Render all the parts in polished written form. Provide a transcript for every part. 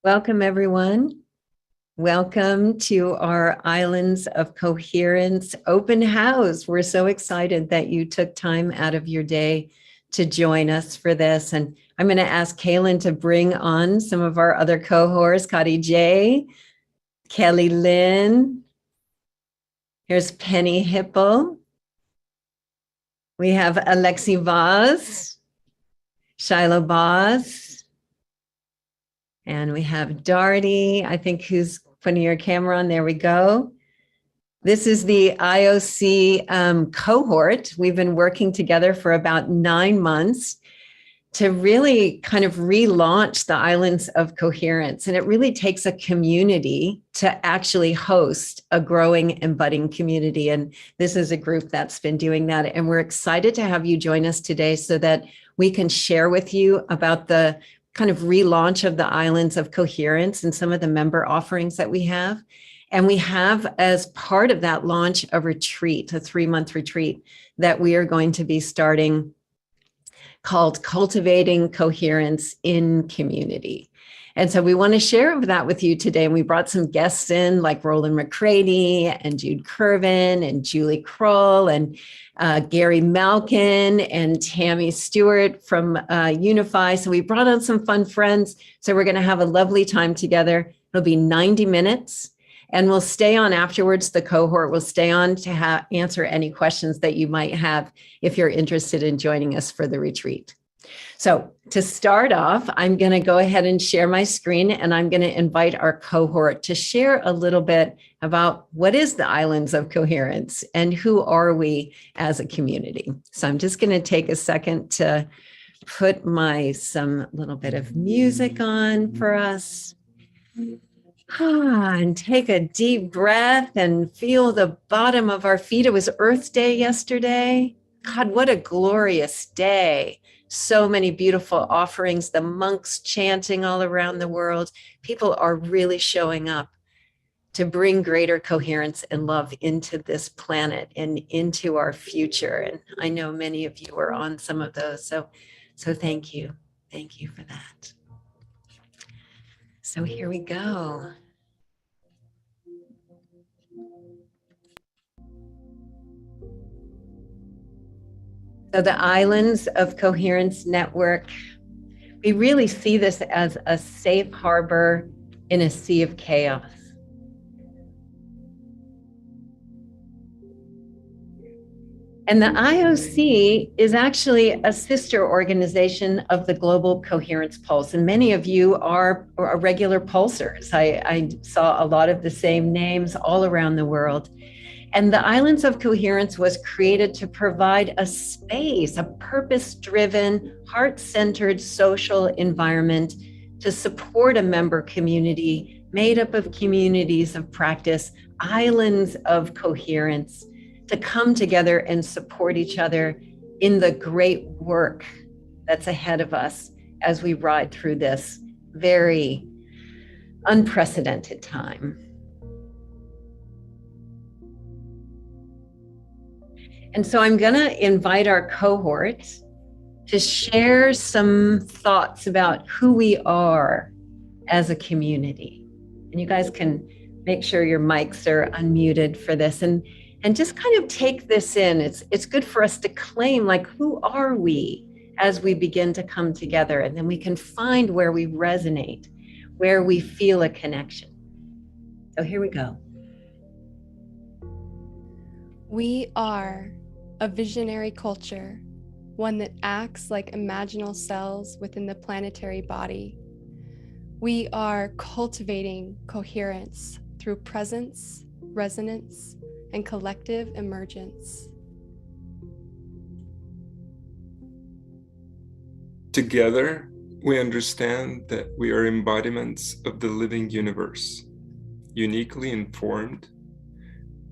Welcome, everyone. Welcome to our Islands of Coherence open house. We're so excited that you took time out of your day to join us for this. And I'm going to ask Kaylin to bring on some of our other cohorts, Kati J, Kelly Lynn. Here's Penny Hipple. We have Alexi Vaz, Shiloh Boss, and we have Darty, I think, who's putting your camera on. There we go. This is the IOC cohort. We've been working together for about 9 months to really kind of relaunch the Islands of Coherence. And it really takes a community to actually host a growing and budding community. And this is a group that's been doing that. And we're excited to have you join us today so that we can share with you about the kind of relaunch of the Islands of Coherence and some of the member offerings that we have. And we have, as part of that launch, a retreat, a 3-month retreat that we are going to be starting called Cultivating Coherence in Community. And so we want to share that with you today. And we brought some guests in like Rollin McCraty and Jude Currivan and Julie Krull and Gary Malkin and Tammy Stewart from Unify. So we brought on some fun friends. So we're going to have a lovely time together. It'll be 90 minutes. And we'll stay on afterwards. The cohort will stay on to answer any questions that you might have if you're interested in joining us for the retreat. So to start off, I'm going to go ahead and share my screen, and I'm going to invite our cohort to share a little bit about what is the Islands of Coherence and who are we as a community. So I'm just going to take a second to put some little bit of music on for us. And take a deep breath and feel the bottom of our feet. It was Earth Day yesterday. God, what a glorious day. So many beautiful offerings, the monks chanting all around the world. People are really showing up to bring greater coherence and love into this planet and into our future. And I know many of you are on some of those. So thank you. Thank you for that. So here we go. So the Islands of Coherence Network, we really see this as a safe harbor in a sea of chaos. And the IOC is actually a sister organization of the Global Coherence Pulse. And many of you are regular pulsers. I saw a lot of the same names all around the world. And the Islands of Coherence was created to provide a space, a purpose-driven, heart-centered social environment to support a member community made up of communities of practice, islands of coherence, to come together and support each other in the great work that's ahead of us as we ride through this very unprecedented time. And so I'm going to invite our cohort to share some thoughts about who we are as a community. And you guys can make sure your mics are unmuted for this and just kind of take this in. It's good for us to claim, like, who are we as we begin to come together? And then we can find where we resonate, where we feel a connection. So here we go. We are a visionary culture, one that acts like imaginal cells within the planetary body. We are cultivating coherence through presence, resonance, and collective emergence. Together, we understand that we are embodiments of the living universe, uniquely informed,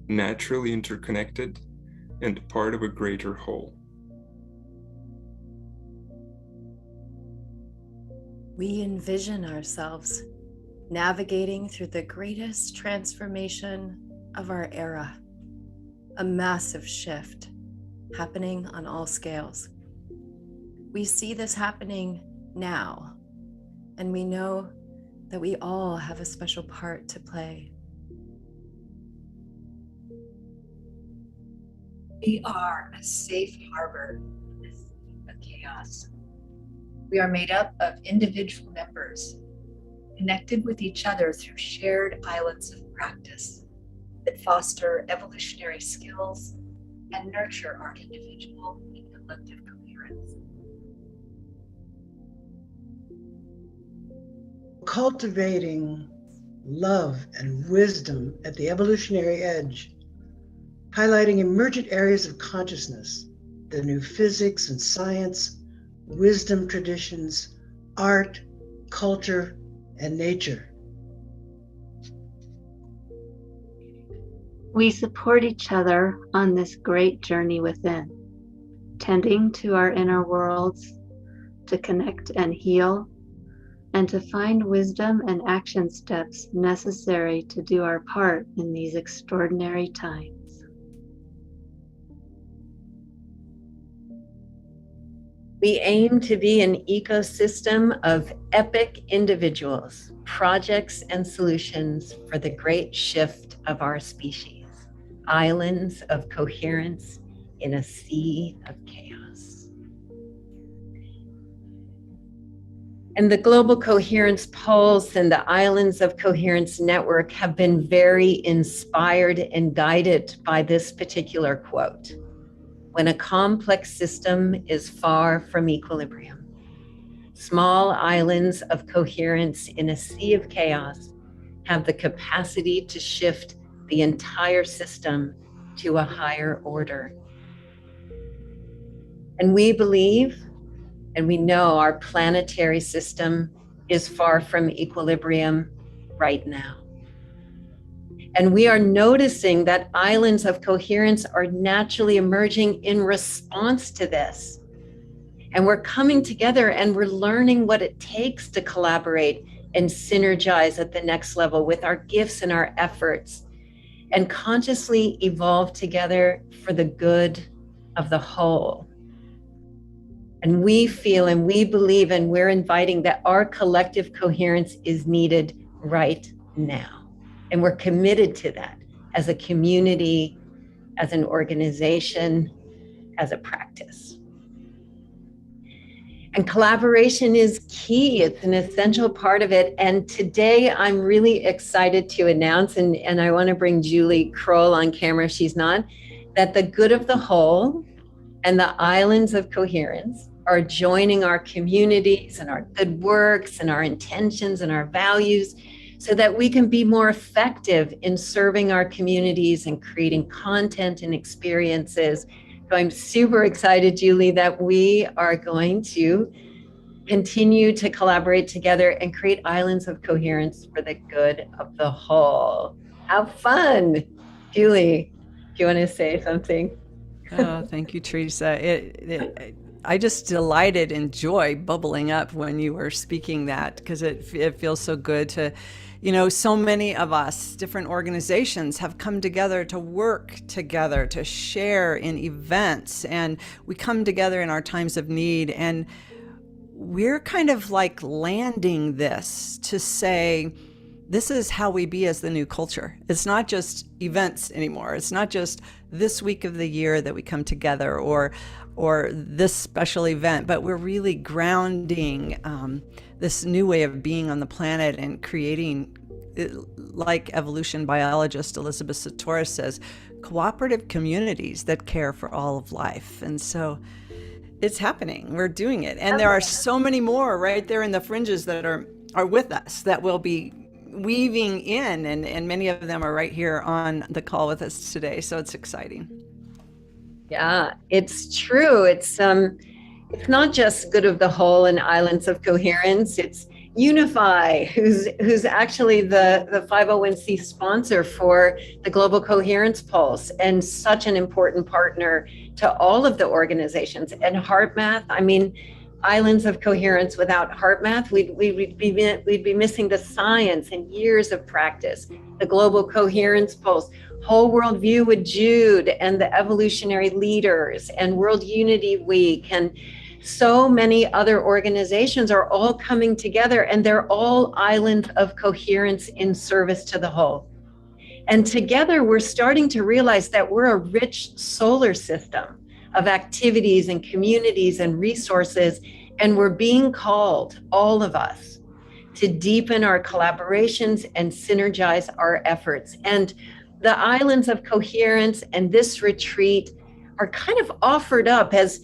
naturally interconnected, and part of a greater whole. We envision ourselves navigating through the greatest transformation of our era, a massive shift happening on all scales. We see this happening now, and we know that we all have a special part to play. We are a safe harbor in this sea of chaos. We are made up of individual members, connected with each other through shared islands of practice that foster evolutionary skills and nurture our individual and collective coherence. Cultivating love and wisdom at the evolutionary edge, highlighting emergent areas of consciousness, the new physics and science, wisdom traditions, art, culture, and nature. We support each other on this great journey within, tending to our inner worlds to connect and heal, and to find wisdom and action steps necessary to do our part in these extraordinary times. We aim to be an ecosystem of epic individuals, projects, and solutions for the great shift of our species, islands of coherence in a sea of chaos. And the Global Coherence Pulse and the Islands of Coherence Network have been very inspired and guided by this particular quote. When a complex system is far from equilibrium, small islands of coherence in a sea of chaos have the capacity to shift the entire system to a higher order. And we believe, and we know our planetary system is far from equilibrium right now. And we are noticing that islands of coherence are naturally emerging in response to this. And we're coming together and we're learning what it takes to collaborate and synergize at the next level with our gifts and our efforts, and consciously evolve together for the good of the whole. And we feel and we believe and we're inviting that our collective coherence is needed right now. And we're committed to that as a community, as an organization, as a practice. And collaboration is key. It's an essential part of it. And today I'm really excited to announce, and I want to bring Julie Krull on camera if she's not, that the good of the whole and the islands of coherence are joining our communities and our good works and our intentions and our values, so that we can be more effective in serving our communities and creating content and experiences. So I'm super excited, Julie, that we are going to continue to collaborate together and create islands of coherence for the good of the whole. How fun. Julie, do you want to say something? Oh, thank you, Teresa. I just delighted in joy bubbling up when you were speaking that, because it feels so good to, so many of us, different organizations, have come together to work together, to share in events, and we come together in our times of need, and we're kind of like landing this to say, this is how we be as the new culture. It's not just events anymore. It's not just this week of the year that we come together or this special event, but we're really grounding this new way of being on the planet and creating, like evolution biologist Elizabeth Sahtouris says, cooperative communities that care for all of life. And so it's happening. We're doing it. And there are so many more right there in the fringes that are with us that will be weaving in, and many of them are right here on the call with us today. So it's exciting. Yeah, it's true. It's not just good of the whole and islands of coherence. It's Unify, who's actually the 501c sponsor for the Global Coherence Pulse and such an important partner to all of the organizations. And HeartMath, I mean, Islands of Coherence, without HeartMath, we'd be missing the science and years of practice. The Global Coherence Pulse, Whole World View with Jude and the evolutionary leaders, and World Unity Week, and So many other organizations are all coming together, and they're all islands of coherence in service to the whole. And together we're starting to realize that we're a rich solar system of activities and communities and resources, and we're being called, all of us, to deepen our collaborations and synergize our efforts. And the Islands of Coherence and this retreat are kind of offered up as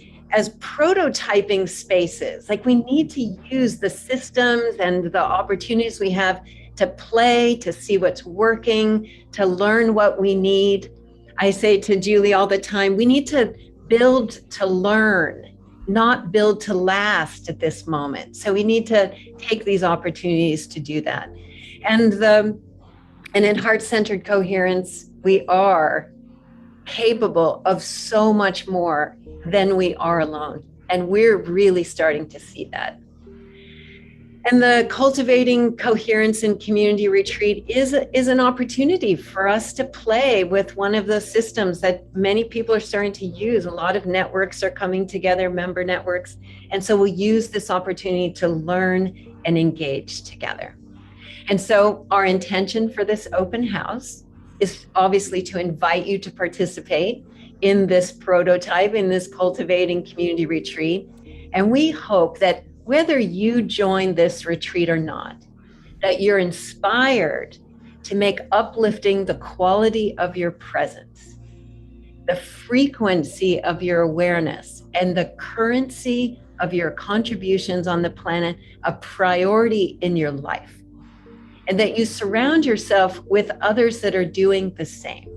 prototyping spaces. Like, we need to use the systems and the opportunities we have to play, to see what's working, to learn what we need. I say to Julie all the time, we need to build to learn, not build to last at this moment. So we need to take these opportunities to do that. And in heart-centered coherence, we are capable of so much more than we are alone. And we're really starting to see that. And the Cultivating Coherence and Community Retreat is an opportunity for us to play with one of the systems that many people are starting to use. A lot of networks are coming together, member networks. And so we'll use this opportunity to learn and engage together. And so our intention for this open house is obviously to invite you to participate in this prototype, in this Cultivating Community Retreat. And we hope that whether you join this retreat or not, that you're inspired to make uplifting the quality of your presence, the frequency of your awareness, and the currency of your contributions on the planet a priority in your life. And that you surround yourself with others that are doing the same.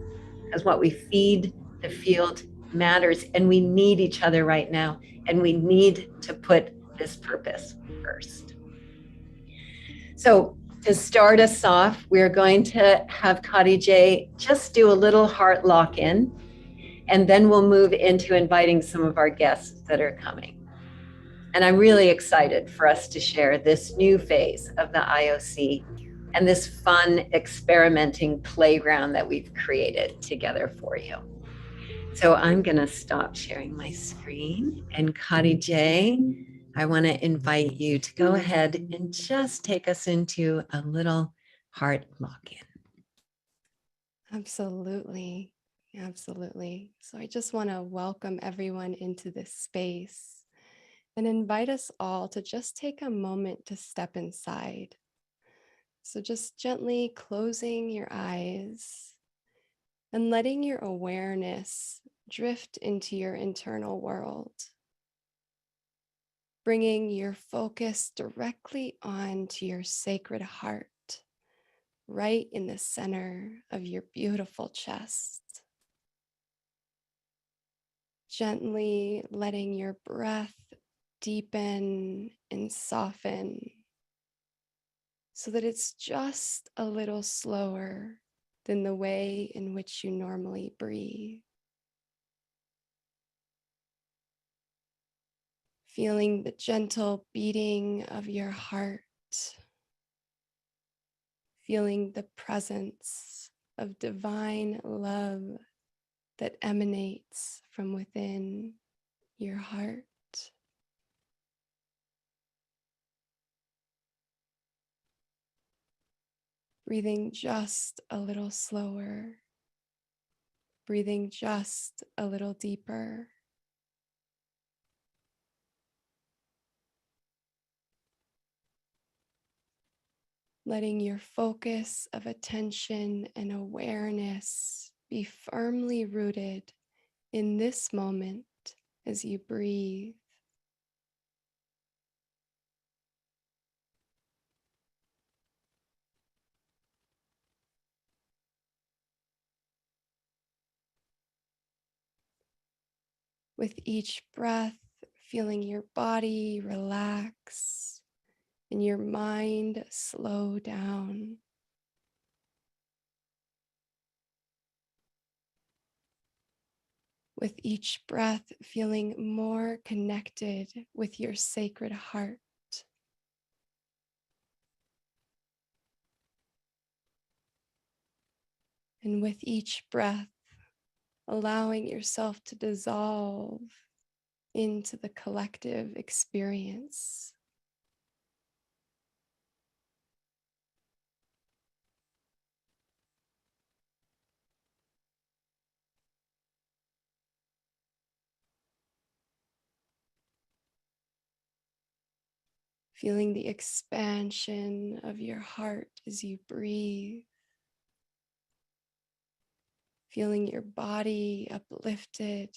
Because what we feed the field matters, and we need each other right now, and we need to put this purpose first. So to start us off, we're going to have Khadijah just do a little heart lock-in, and then we'll move into inviting some of our guests that are coming. And I'm really excited for us to share this new phase of the IOC and this fun experimenting playground that we've created together for you. So I'm going to stop sharing my screen, and Khadijah, I want to invite you to go ahead and just take us into a little heart lock-in. Absolutely. Absolutely. So I just want to welcome everyone into this space and invite us all to just take a moment to step inside. So just gently closing your eyes and letting your awareness drift into your internal world, bringing your focus directly onto your sacred heart, right in the center of your beautiful chest. Gently letting your breath deepen and soften so that it's just a little slower than the way in which you normally breathe. Feeling the gentle beating of your heart, feeling the presence of divine love that emanates from within your heart. Breathing just a little slower, breathing just a little deeper. Letting your focus of attention and awareness be firmly rooted in this moment as you breathe. With each breath, feeling your body relax and your mind slow down. With each breath, feeling more connected with your sacred heart. And with each breath, allowing yourself to dissolve into the collective experience. Feeling the expansion of your heart as you breathe. Feeling your body uplifted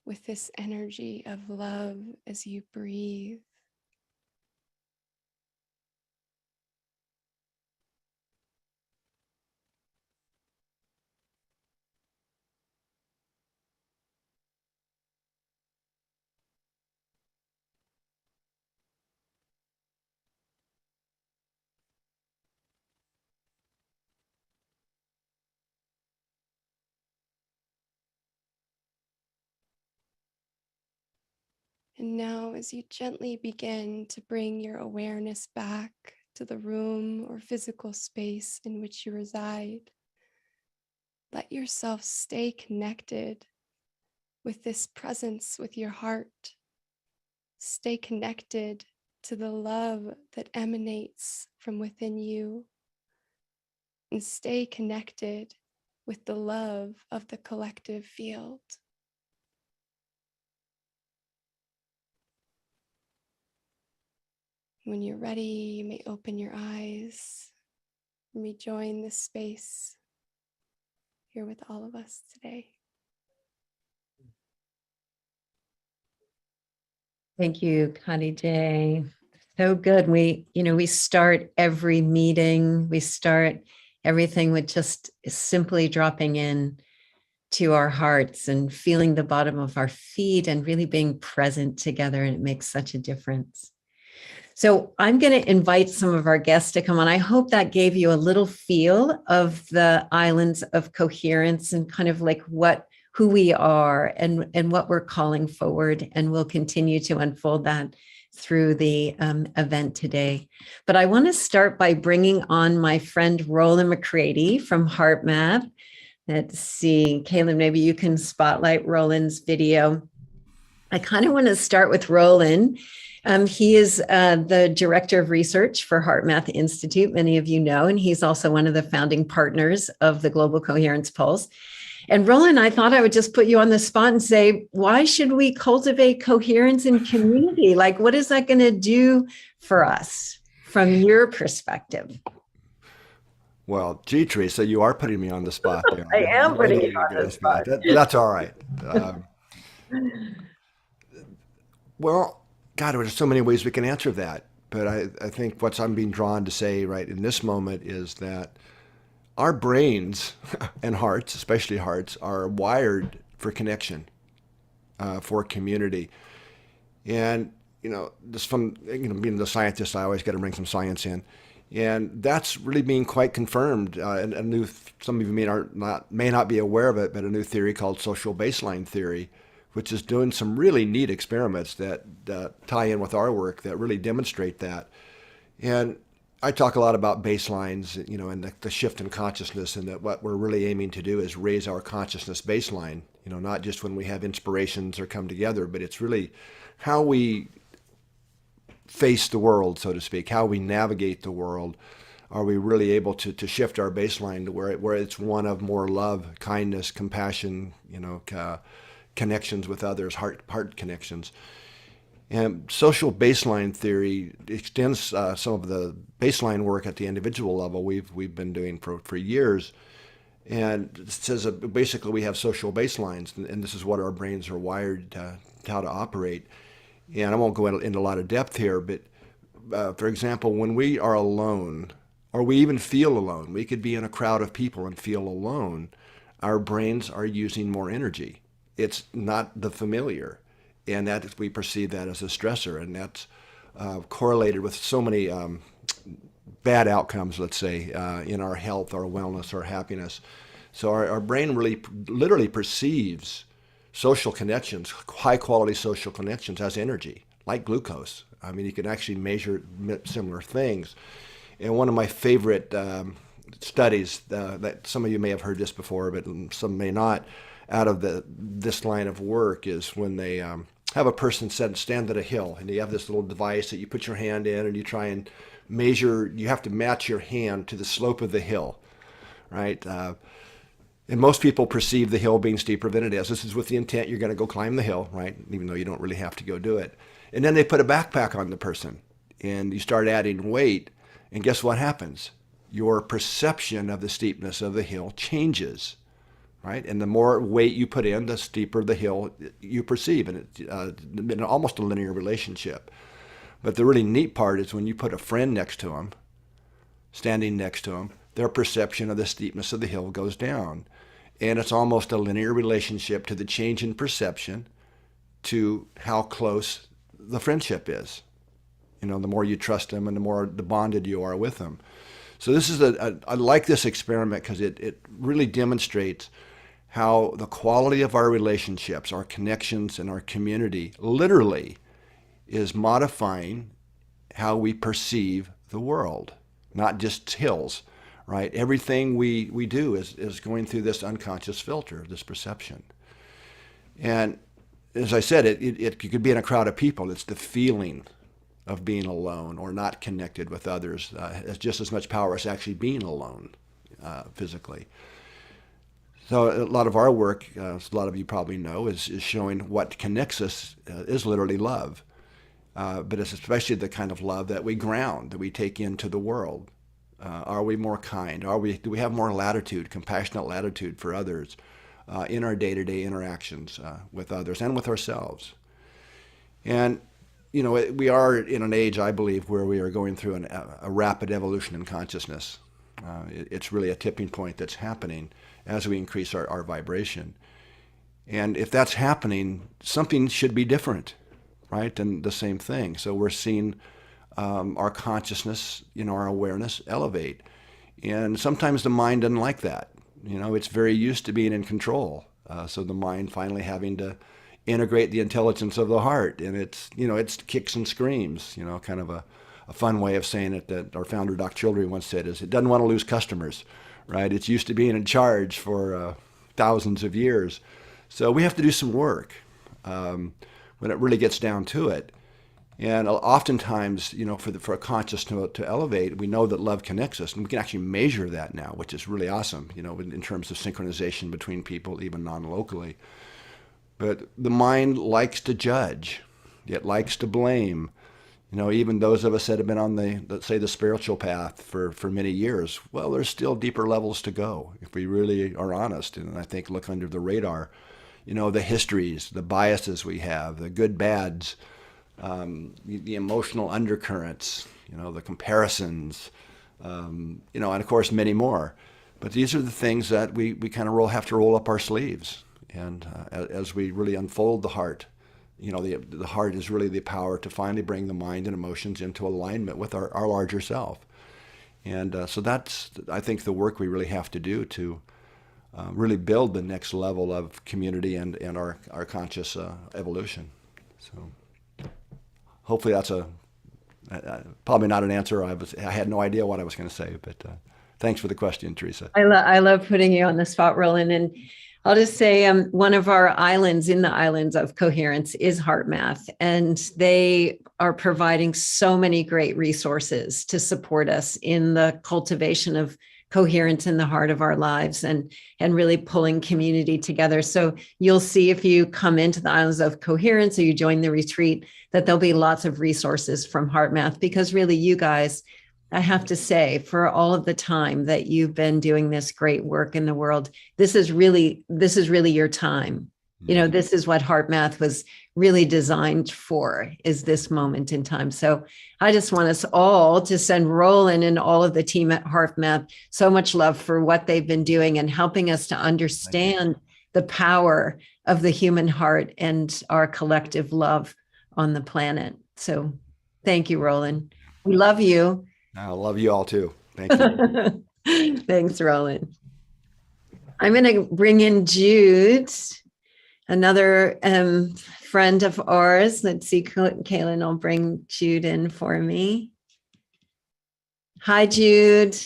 with this energy of love as you breathe. And now, as you gently begin to bring your awareness back to the room or physical space in which you reside, let yourself stay connected with this presence with your heart. Stay connected to the love that emanates from within you, and stay connected with the love of the collective field. When you're ready, you may open your eyes and rejoin this space here with all of us today. Thank you, Kadi J. So good. We start every meeting, we start everything with just simply dropping in to our hearts and feeling the bottom of our feet and really being present together. And it makes such a difference. So I'm going to invite some of our guests to come on. I hope that gave you a little feel of the Islands of Coherence and kind of like who we are and what we're calling forward. And we'll continue to unfold that through the event today. But I want to start by bringing on my friend Rollin McCraty from HeartMath. Let's see, Caleb, maybe you can spotlight Rollin's video. I kind of want to start with Rollin. He is the director of research for HeartMath Institute, many of you know, and he's also one of the founding partners of the Global Coherence Pulse. And Rollin, I thought I would just put you on the spot and say, why should we cultivate coherence in community? Like, what is that going to do for us from your perspective? Well, gee, Teresa, you are putting me on the spot there. I am putting you on the spot. That's all right. Well, God, there's so many ways we can answer that. But I think what I'm being drawn to say right in this moment is that our brains and hearts, especially hearts, are wired for connection, for community. And, just from, being the scientist, I always got to bring some science in. And that's really being quite confirmed. And some of you may not be aware of it, but a new theory called social baseline theory, which is doing some really neat experiments that tie in with our work that really demonstrate that. And I talk a lot about baselines, and the shift in consciousness, and that what we're really aiming to do is raise our consciousness baseline, not just when we have inspirations or come together, but it's really how we face the world, so to speak, how we navigate the world. Are we really able to shift our baseline to where it's one of more love, kindness, compassion, connections with others, heart connections. And social baseline theory extends some of the baseline work at the individual level we've been doing for years. And it says that basically we have social baselines, and this is what our brains are wired how to operate. And I won't go into a lot of depth here, but for example, when we are alone, or we even feel alone, we could be in a crowd of people and feel alone, our brains are using more energy. It's not the familiar, and that we perceive that as a stressor, and that's correlated with so many bad outcomes, let's say, in our health, our wellness, our happiness. So our brain really literally perceives social connections, high quality social connections, as energy, like glucose. I mean, you can actually measure similar things. And one of my favorite studies that some of you may have heard this before, but some may not, out of this line of work is when they have a person stand at a hill, and you have this little device that you put your hand in, and you try and measure. You have to match your hand to the slope of the hill, right? And most people perceive the hill being steeper than it is. This is with the intent you're going to go climb the hill, right? Even though you don't really have to go do it. And then they put a backpack on the person, and you start adding weight, and guess what happens? Your perception of the steepness of the hill changes, right? And the more weight you put in, the steeper the hill you perceive, and it's almost a linear relationship. But the really neat part is when you put a friend next to them, standing next to them, their perception of the steepness of the hill goes down. And it's almost a linear relationship to the change in perception to how close the friendship is. You know, the more you trust them and the more bonded you are with them. So this is I like this experiment because it really demonstrates how the quality of our relationships, our connections, and our community literally is modifying how we perceive the world, not just hills, right? Everything we do is going through this unconscious filter, this perception. And as I said, it could be in a crowd of people. It's the feeling of being alone or not connected with others has just as much power as actually being alone physically. So a lot of our work, as a lot of you probably know, is showing what connects us is literally love. But it's especially the kind of love that we ground, that we take into the world. Are we more kind? Do we have more latitude, compassionate latitude for others in our day-to-day interactions with others and with ourselves? And you know, we are in an age, I believe, where we are going through a rapid evolution in consciousness. It's really a tipping point that's happening as we increase our vibration. And if that's happening, something should be different, right, than the same thing. So we're seeing our consciousness, our awareness elevate. And sometimes the mind doesn't like that. You know, it's very used to being in control. So the mind finally having to integrate the intelligence of the heart, and it's kicks and screams, kind of a fun way of saying it that our founder, Dr. Childry, once said is it doesn't want to lose customers, right? It's used to being in charge for thousands of years. So we have to do some work when it really gets down to it. And oftentimes, for a consciousness to elevate, we know that love connects us, and we can actually measure that now, which is really awesome, in terms of synchronization between people, even non-locally. But the mind likes to judge. It likes to blame. Even those of us that have been on the spiritual path for many years, well, there's still deeper levels to go if we really are honest. And I think look under the radar, the histories, the biases we have, the good bads, the emotional undercurrents, the comparisons, and of course many more. But these are the things that we kind of have to roll up our sleeves. And as we really unfold the heart, the heart is really the power to finally bring the mind and emotions into alignment with our larger self. And so that's, I think, the work we really have to do to really build the next level of community and our conscious evolution. So hopefully that's probably not an answer. I had no idea what I was going to say, but thanks for the question, Teresa. I love putting you on the spot, Rollin. And I'll just say one of our islands in the Islands of Coherence is HeartMath, and they are providing so many great resources to support us in the cultivation of coherence in the heart of our lives and really pulling community together. So you'll see if you come into the Islands of Coherence or you join the retreat that there'll be lots of resources from HeartMath, because really you guys, I have to say, for all of the time that you've been doing this great work in the world, this is really your time. This is what HeartMath was really designed for, is this moment in time. So I just want us all to send Rollin and all of the team at HeartMath so much love for what they've been doing and helping us to understand the power of the human heart and our collective love on the planet. So thank you, Rollin. We love you. I love you all too. Thank you. Thanks, Rollin. I'm going to bring in Jude, another friend of ours. Let's see, Kaylin will bring Jude in for me. Hi, Jude.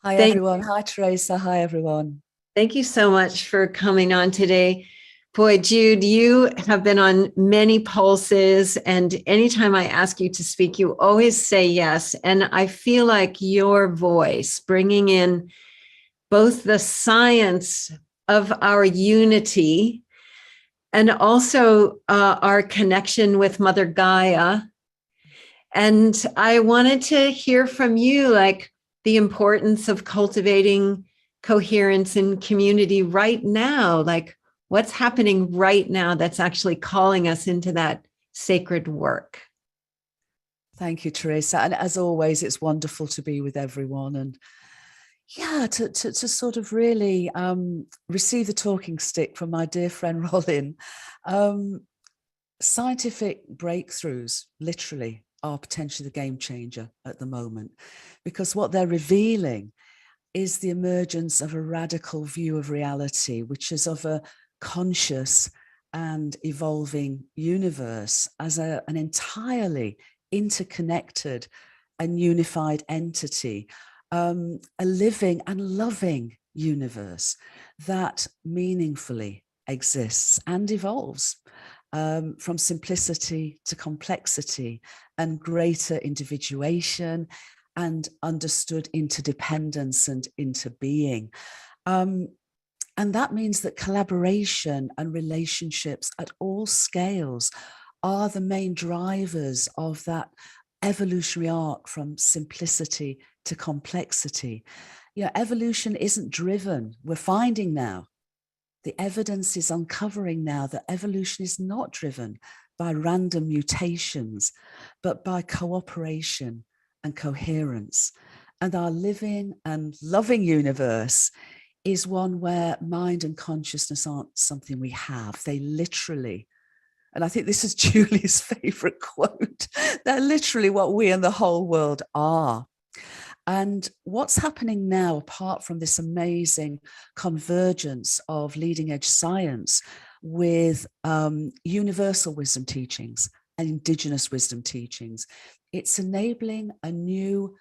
Hi, everyone. Hi, Teresa. Hi, everyone. Thank you so much for coming on today. Boy, Jude, you have been on many pulses, and anytime I ask you to speak, you always say yes. And I feel like your voice, bringing in both the science of our unity and also our connection with Mother Gaia. And I wanted to hear from you, like the importance of cultivating coherence in community right now, like what's happening right now that's actually calling us into that sacred work. Thank you, Teresa. And as always, it's wonderful to be with everyone. And yeah, to sort of really receive the talking stick from my dear friend Rollin. Scientific breakthroughs literally are potentially the game changer at the moment, because what they're revealing is the emergence of a radical view of reality, which is of a conscious and evolving universe as an entirely interconnected and unified entity, a living and loving universe that meaningfully exists and evolves from simplicity to complexity and greater individuation and understood interdependence and interbeing. And that means that collaboration and relationships at all scales are the main drivers of that evolutionary arc from simplicity to complexity. You know, evolution isn't driven, we're finding now, the evidence is uncovering now that evolution is not driven by random mutations, but by cooperation and coherence. And our living and loving universe is one where mind and consciousness aren't something we have. They literally, and I think this is Julie's favorite quote, they're literally what we and the whole world are. And what's happening now, apart from this amazing convergence of leading edge science with universal wisdom teachings and indigenous wisdom teachings, it's enabling a new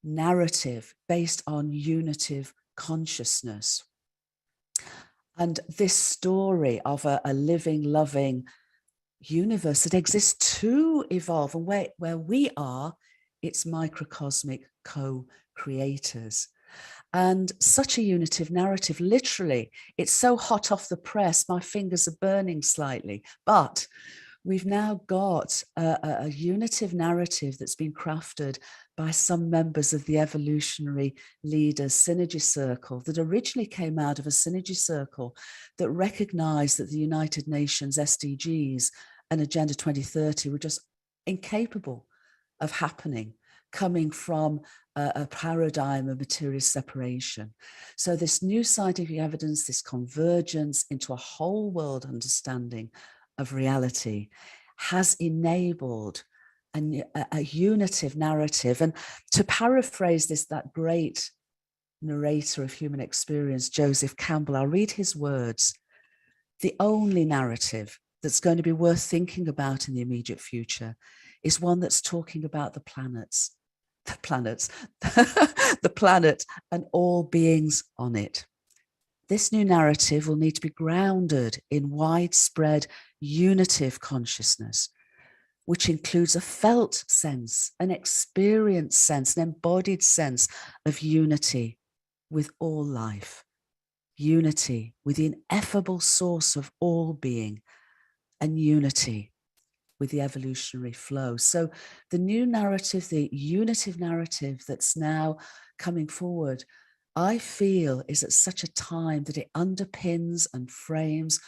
narrative based on unitive consciousness. And this story of a living, loving universe that exists to evolve, and where we are, it's microcosmic co-creators. And such a unitive narrative, literally, it's so hot off the press, my fingers are burning slightly, but we've now got a unitive narrative that's been crafted by some members of the Evolutionary Leaders Synergy Circle that originally came out of a synergy circle that recognized that the United Nations SDGs and Agenda 2030 were just incapable of happening, coming from a paradigm of material separation. So this new scientific evidence, this convergence into a whole world understanding of reality has enabled a unitive narrative. And to paraphrase that great narrator of human experience, Joseph Campbell, I'll read his words. The only narrative that's going to be worth thinking about in the immediate future is one that's talking about the planets, the planet and all beings on it. This new narrative will need to be grounded in widespread unitive consciousness, which includes a felt sense, an experienced sense, an embodied sense of unity with all life, unity with the ineffable source of all being, and unity with the evolutionary flow. So the new narrative, the unitive narrative that's now coming forward, I feel is at such a time that it underpins and frames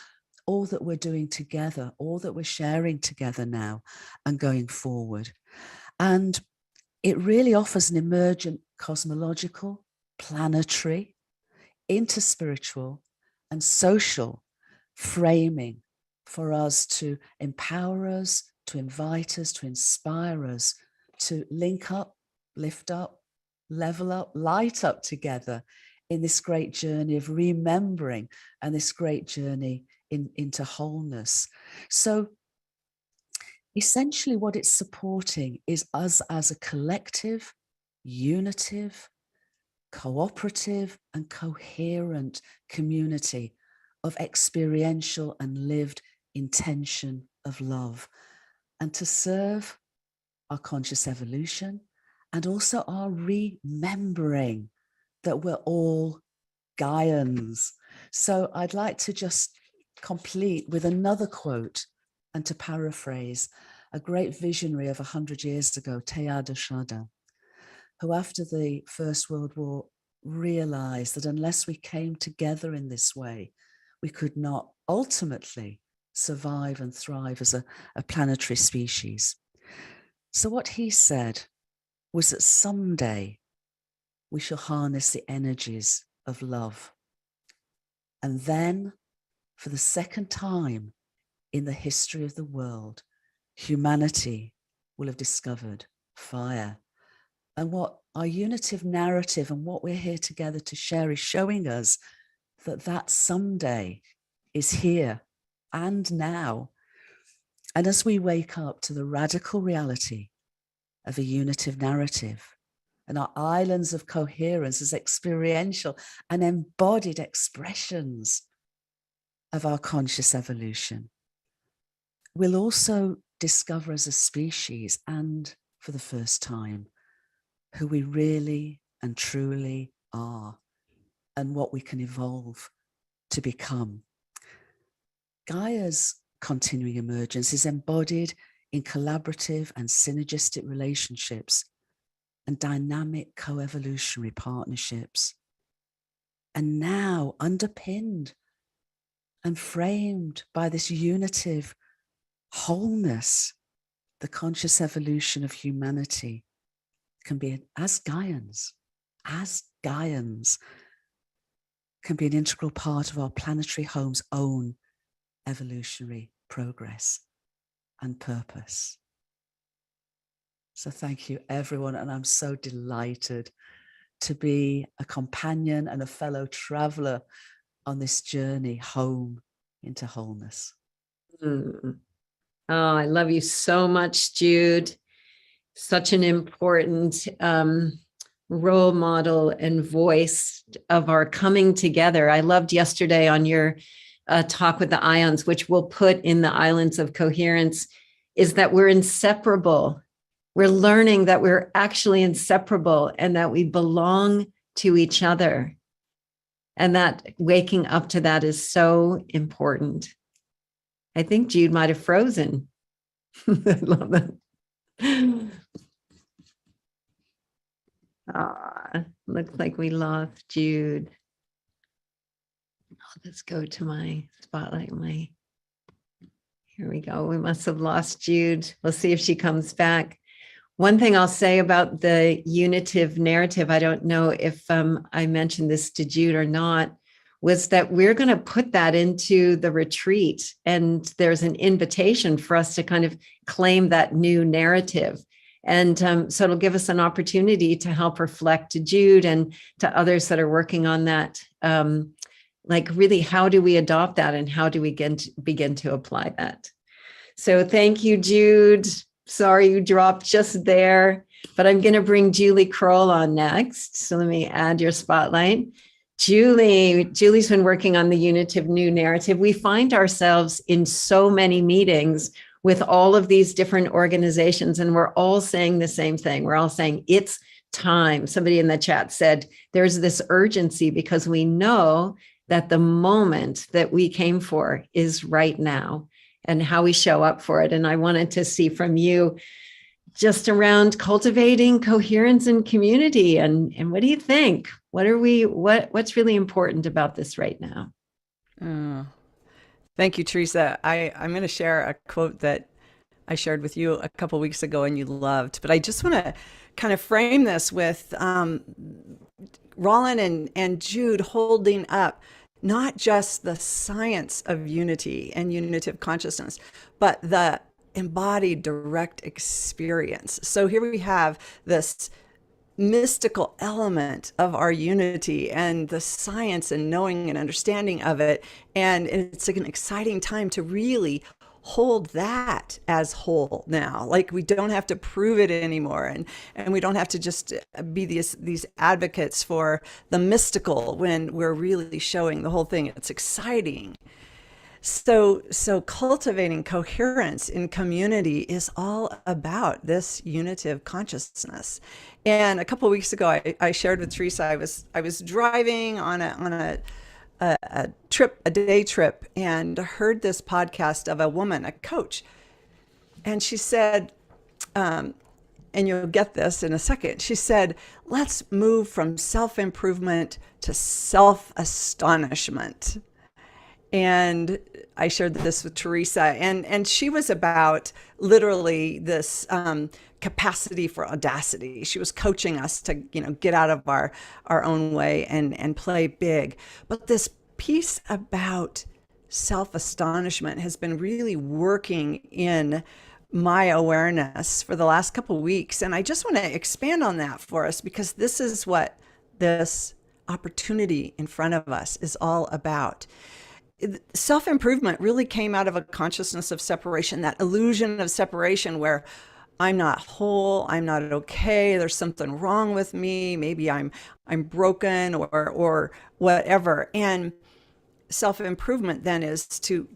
all that we're doing together, all that we're sharing together now and going forward. And it really offers an emergent cosmological, planetary, interspiritual, and social framing for us to empower us, to invite us, to inspire us, to link up, lift up, level up, light up together in this great journey of remembering and this great journey into wholeness. So essentially what it's supporting is us as a collective, unitive, cooperative and coherent community of experiential and lived intention of love, and to serve our conscious evolution and also our remembering that we're all Gaians. So I'd like to just complete with another quote and to paraphrase a great visionary of 100 years ago, Teilhard de Chardin, who after the First World War realized that unless we came together in this way, we could not ultimately survive and thrive as a planetary species. So what he said was that someday we shall harness the energies of love. And then, for the second time in the history of the world, humanity will have discovered fire. And what our unitive narrative and what we're here together to share is showing us that that someday is here and now. And as we wake up to the radical reality of a unitive narrative and our islands of coherence as experiential and embodied expressions of our conscious evolution, we'll also discover as a species, and for the first time, who we really and truly are and what we can evolve to become. Gaia's continuing emergence is embodied in collaborative and synergistic relationships and dynamic co-evolutionary partnerships, and now underpinned and framed by this unitive wholeness. The conscious evolution of humanity can be, as Gaians, can be an integral part of our planetary home's own evolutionary progress and purpose. So thank you, everyone. And I'm so delighted to be a companion and a fellow traveler on this journey home into wholeness. Oh, I love you so much, Jude. Such an important role model and voice of our coming together. I loved yesterday on your talk with the ions, which we'll put in the Islands of Coherence, is that we're inseparable. We're learning that we're actually inseparable and that we belong to each other. And that waking up to that is so important. I think Jude might have frozen. I love that. Looks like we lost Jude. I'll just go to my spotlight. Here we go. We must have lost Jude. We'll see if she comes back. One thing I'll say about the unitive narrative, I don't know if I mentioned this to Jude or not, was that we're going to put that into the retreat. And there's an invitation for us to kind of claim that new narrative. And so it'll give us an opportunity to help reflect to Jude and to others that are working on that. Like really, how do we adopt that and how do we begin to apply that? So thank you, Jude. Sorry you dropped just there, but I'm going to bring Julie Krull on next. So let me add your spotlight. Julie's been working on the unitive new narrative. We find ourselves in so many meetings with all of these different organizations, and we're all saying the same thing. We're all saying it's time. Somebody in the chat said there's this urgency because we know that the moment that we came for is right now and how we show up for it. And I wanted to see from you just around cultivating coherence in community. And what do you think? What's really important about this right now? Thank you, Teresa. I'm going to share a quote that I shared with you a couple weeks ago and you loved, but I just want to kind of frame this with Rollin and Jude holding up not just the science of unity and unitive consciousness, but the embodied direct experience. So here we have this mystical element of our unity and the science and knowing and understanding of it. And it's like an exciting time to really hold that as whole now. Like we don't have to prove it anymore. And we don't have to just be these advocates for the mystical when we're really showing the whole thing. It's exciting. So cultivating coherence in community is all about this unitive consciousness. And a couple of weeks ago, I shared with Teresa, I was driving on a day trip, and heard this podcast of a woman, a coach. And she said, and you'll get this in a second, she said, let's move from self-improvement to self-astonishment. And I shared this with Teresa, and she was about literally this capacity for audacity. She was coaching us to, get out of our own way and play big. But this piece about self-astonishment has been really working in my awareness for the last couple of weeks. And I just want to expand on that for us, because this is what this opportunity in front of us is all about. Self-improvement really came out of a consciousness of separation, that illusion of separation where I'm not whole, I'm not okay, there's something wrong with me, maybe I'm broken or whatever. And self-improvement then is to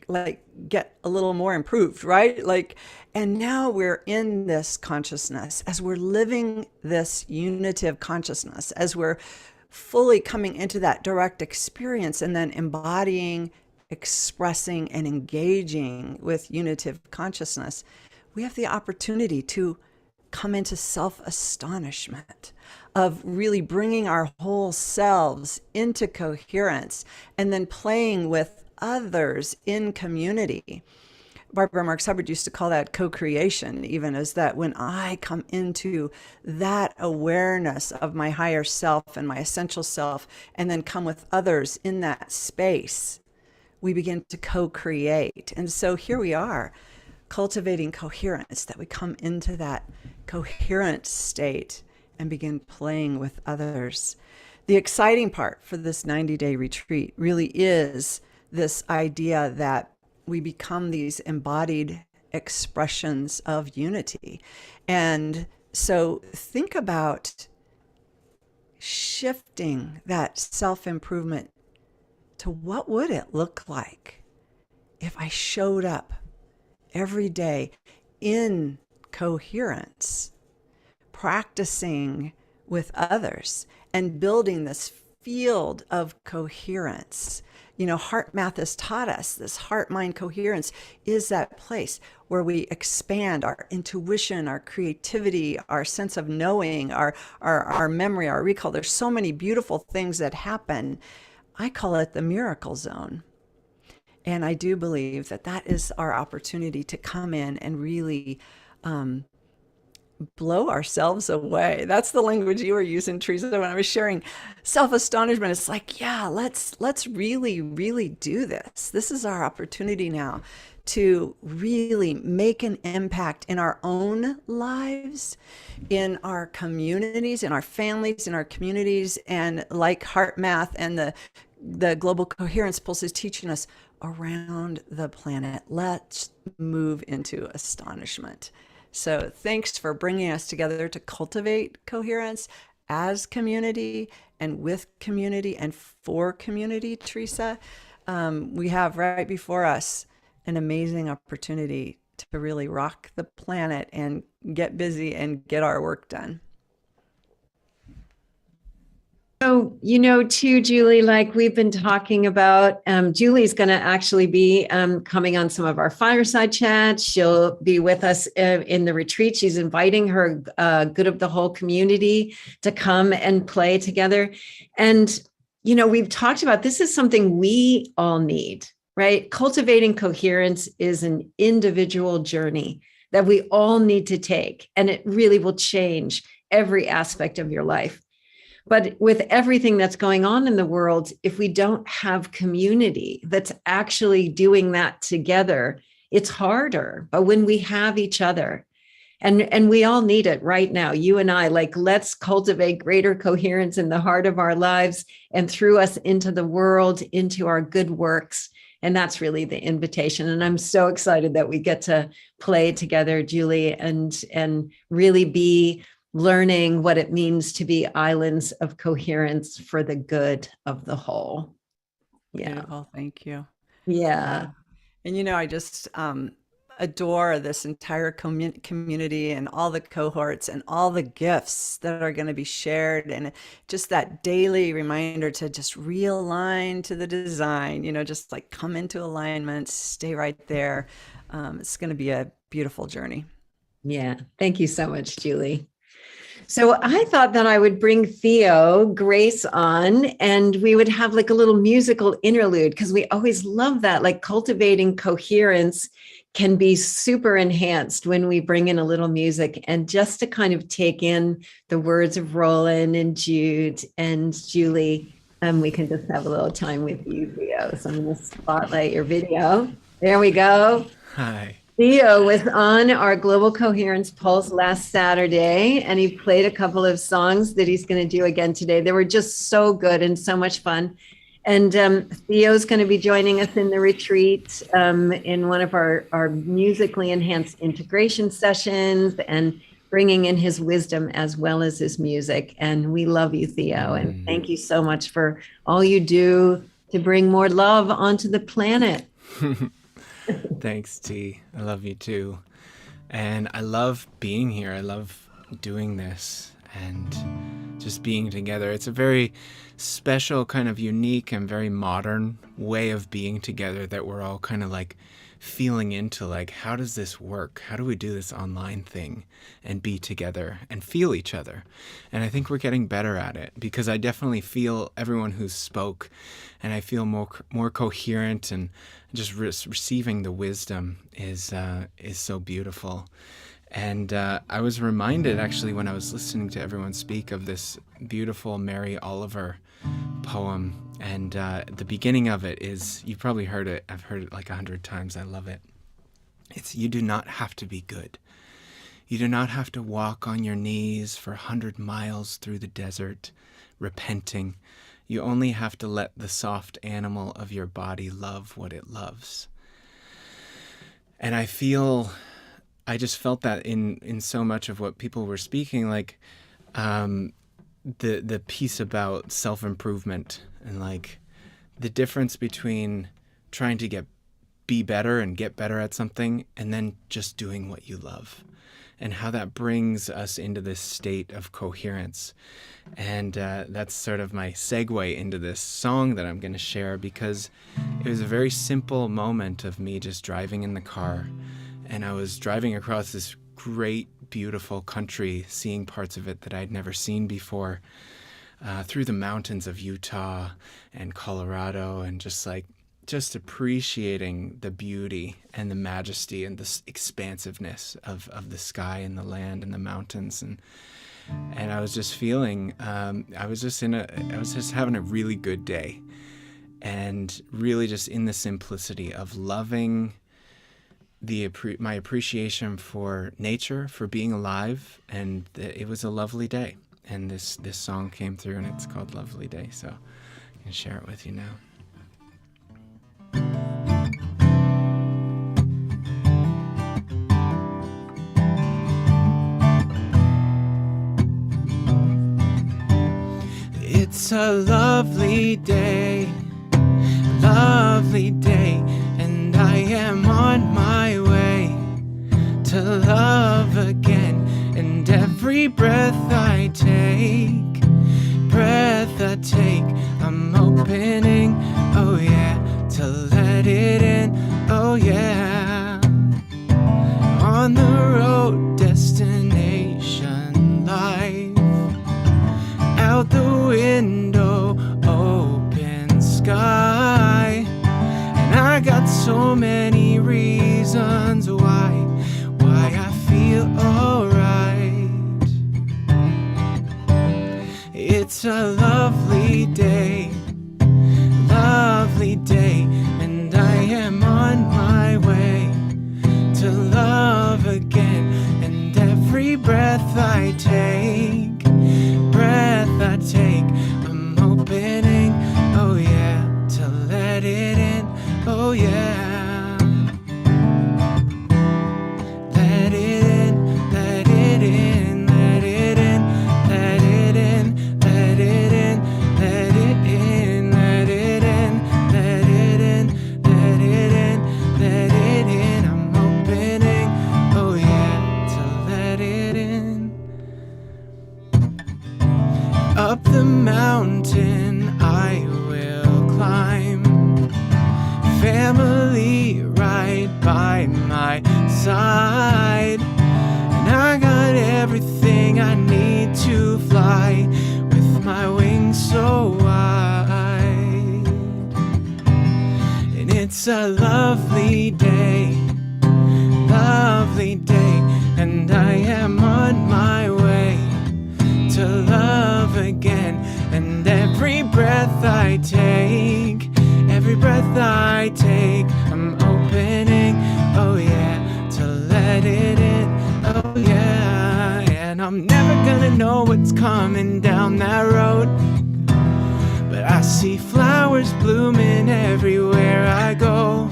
like get a little more improved, right? Like, and now we're in this consciousness as we're living this unitive consciousness, as we're fully coming into that direct experience and then embodying, expressing, and engaging with unitive consciousness. We have the opportunity to come into self-astonishment of really bringing our whole selves into coherence and then playing with others in community. Barbara Marx Hubbard used to call that co-creation, even as that when I come into that awareness of my higher self and my essential self, and then come with others in that space, we begin to co-create. And so here we are, cultivating coherence, that we come into that coherent state and begin playing with others. The exciting part for this 90-day retreat really is this idea that we become these embodied expressions of unity. And so think about shifting that self-improvement to what would it look like if I showed up every day in coherence, practicing with others and building this field of coherence. HeartMath has taught us this heart-mind coherence is that place where we expand our intuition, our creativity, our sense of knowing, our memory, our recall. There's so many beautiful things that happen. I call it the miracle zone. And I do believe that that is our opportunity to come in and really blow ourselves away. That's the language you were using, Teresa, when I was sharing self-astonishment. It's like, yeah, let's really, really do this. This is our opportunity now to really make an impact in our own lives, in our communities, in our families, in our communities, and like HeartMath and the Global Coherence Pulse is teaching us, around the planet. Let's move into astonishment. So thanks for bringing us together to cultivate coherence as community and with community and for community, Teresa. We have right before us an amazing opportunity to really rock the planet and get busy and get our work done. So, too, Julie, like we've been talking about, Julie's going to actually be coming on some of our fireside chats. She'll be with us in the retreat. She's inviting her good of the whole community to come and play together. And, we've talked about this is something we all need, right? Cultivating coherence is an individual journey that we all need to take, and it really will change every aspect of your life. But with everything that's going on in the world, if we don't have community that's actually doing that together, it's harder. But when we have each other, and we all need it right now, you and I, like, let's cultivate greater coherence in the heart of our lives and through us into the world, into our good works, And that's really the invitation. And I'm so excited that we get to play together, Julie, and really be learning what it means to be islands of coherence for the good of the whole. Yeah. Beautiful. Thank you. Yeah. And I just adore this entire community and all the cohorts and all the gifts that are going to be shared, and just that daily reminder to just realign to the design, just like come into alignment, stay right there. It's going to be a beautiful journey. Yeah. Thank you so much, Julie. So I thought that I would bring Theo, Grace on, and we would have like a little musical interlude, because we always love that. Like cultivating coherence can be super enhanced when we bring in a little music, and just to kind of take in the words of Rollin and Jude and Julie, we can just have a little time with you, Theo. So I'm going to spotlight your video. There we go. Hi. Theo was on our Global Coherence Pulse last Saturday, and he played a couple of songs that he's going to do again today. They were just so good and so much fun. And Theo's going to be joining us in the retreat in one of our musically enhanced integration sessions, and bringing in his wisdom as well as his music. And we love you, Theo. And thank you so much for all you do to bring more love onto the planet. Thanks, T. I love you too. And I love being here. I love doing this and just being together. It's a very special, kind of unique and very modern way of being together that we're all kind of like feeling into, like, how does this work? How do we do this online thing and be together and feel each other? And I think we're getting better at it, because I definitely feel everyone who spoke, and I feel more coherent, and just receiving the wisdom is so beautiful. And I was reminded, actually, when I was listening to everyone speak, of this beautiful Mary Oliver poem. And the beginning of it is, you've probably heard it. I've heard it like 100 times. I love it. It's, you do not have to be good. You do not have to walk on your knees for 100 miles through the desert, repenting. You only have to let the soft animal of your body love what it loves. And I just felt that in so much of what people were speaking, like the piece about self-improvement, and like the difference between trying to be better and get better at something, and then just doing what you love, and how that brings us into this state of coherence. And that's sort of my segue into this song that I'm going to share, because it was a very simple moment of me just driving in the car. And I was driving across this great, beautiful country, seeing parts of it that I'd never seen before, through the mountains of Utah and Colorado, and just appreciating the beauty and the majesty and the expansiveness of the sky and the land and the mountains. And I was just feeling, I was just having a really good day, and really just in the simplicity of loving my appreciation for nature, for being alive. And it was a lovely day. And this song came through, and it's called Lovely Day. So I can share it with you now. It's a lovely day, and I am on my way to love again. And every breath I take, I'm opening, oh yeah, to let it in, oh yeah. On the road, destination life, out the window, open sky. And I got so many reasons why I feel alright. It's a lovely day, and I am on my way to love again. And every breath I take, I'm opening, oh yeah, to let it in, oh mountain I will climb. Family right by my side, and I got everything I need to fly with my wings so wide. And it's a lovely day, and I am on my way to love again. And every breath I take, I'm opening, oh yeah, to let it in, oh yeah. And I'm never gonna know what's coming down that road, but I see flowers blooming everywhere I go.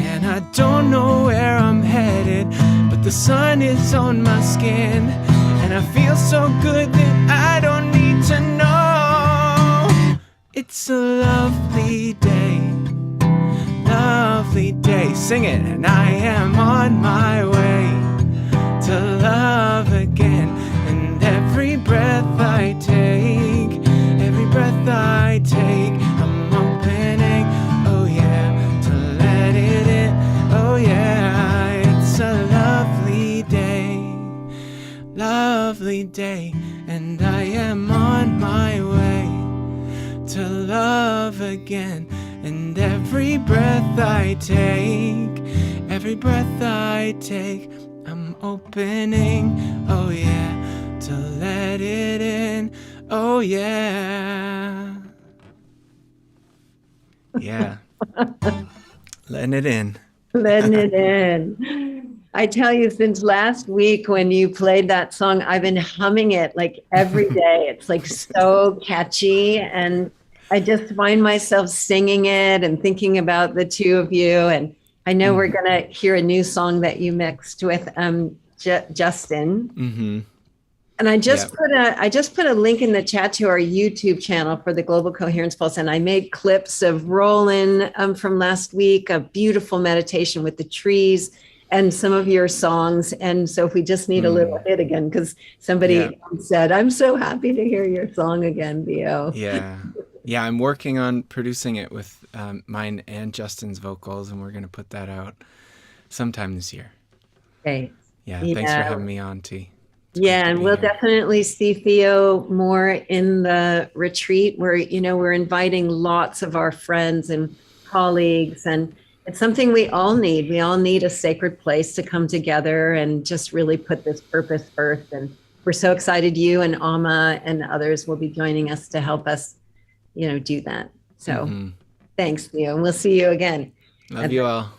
And I don't know where I'm headed, but the sun is on my skin, and I feel so good that I don't need to know. It's a lovely day, sing it. And I am on my way to love again. And every breath I take, I'm opening, oh yeah, to let it in, oh yeah. It's a lovely day, and I am on my way to love again. And every breath I take, I'm opening, oh yeah, to let it in, oh yeah. Yeah. Letting it in. Letting it in. I tell you, since last week when you played that song, I've been humming it like every day. It's like so catchy, and I just find myself singing it and thinking about the two of you. And I know we're going to hear a new song that you mixed with Justin. Mm-hmm. And I just put a link in the chat to our YouTube channel for the Global Coherence Pulse, and I made clips of Rollin from last week, a beautiful meditation with the trees, and some of your songs. And so if we just need a little hit again, because somebody said, I'm so happy to hear your song again, Theo. Yeah, I'm working on producing it with mine and Justin's vocals, and we're going to put that out sometime this year. Okay. Yeah, thanks for having me on, T. Yeah, and we'll definitely see Theo more in the retreat where, we're inviting lots of our friends and colleagues, and it's something we all need. We all need a sacred place to come together and just really put this purpose first. And we're so excited you and Amma and others will be joining us to help us, do that. So thanks, Theo, and we'll see you again. Love you all.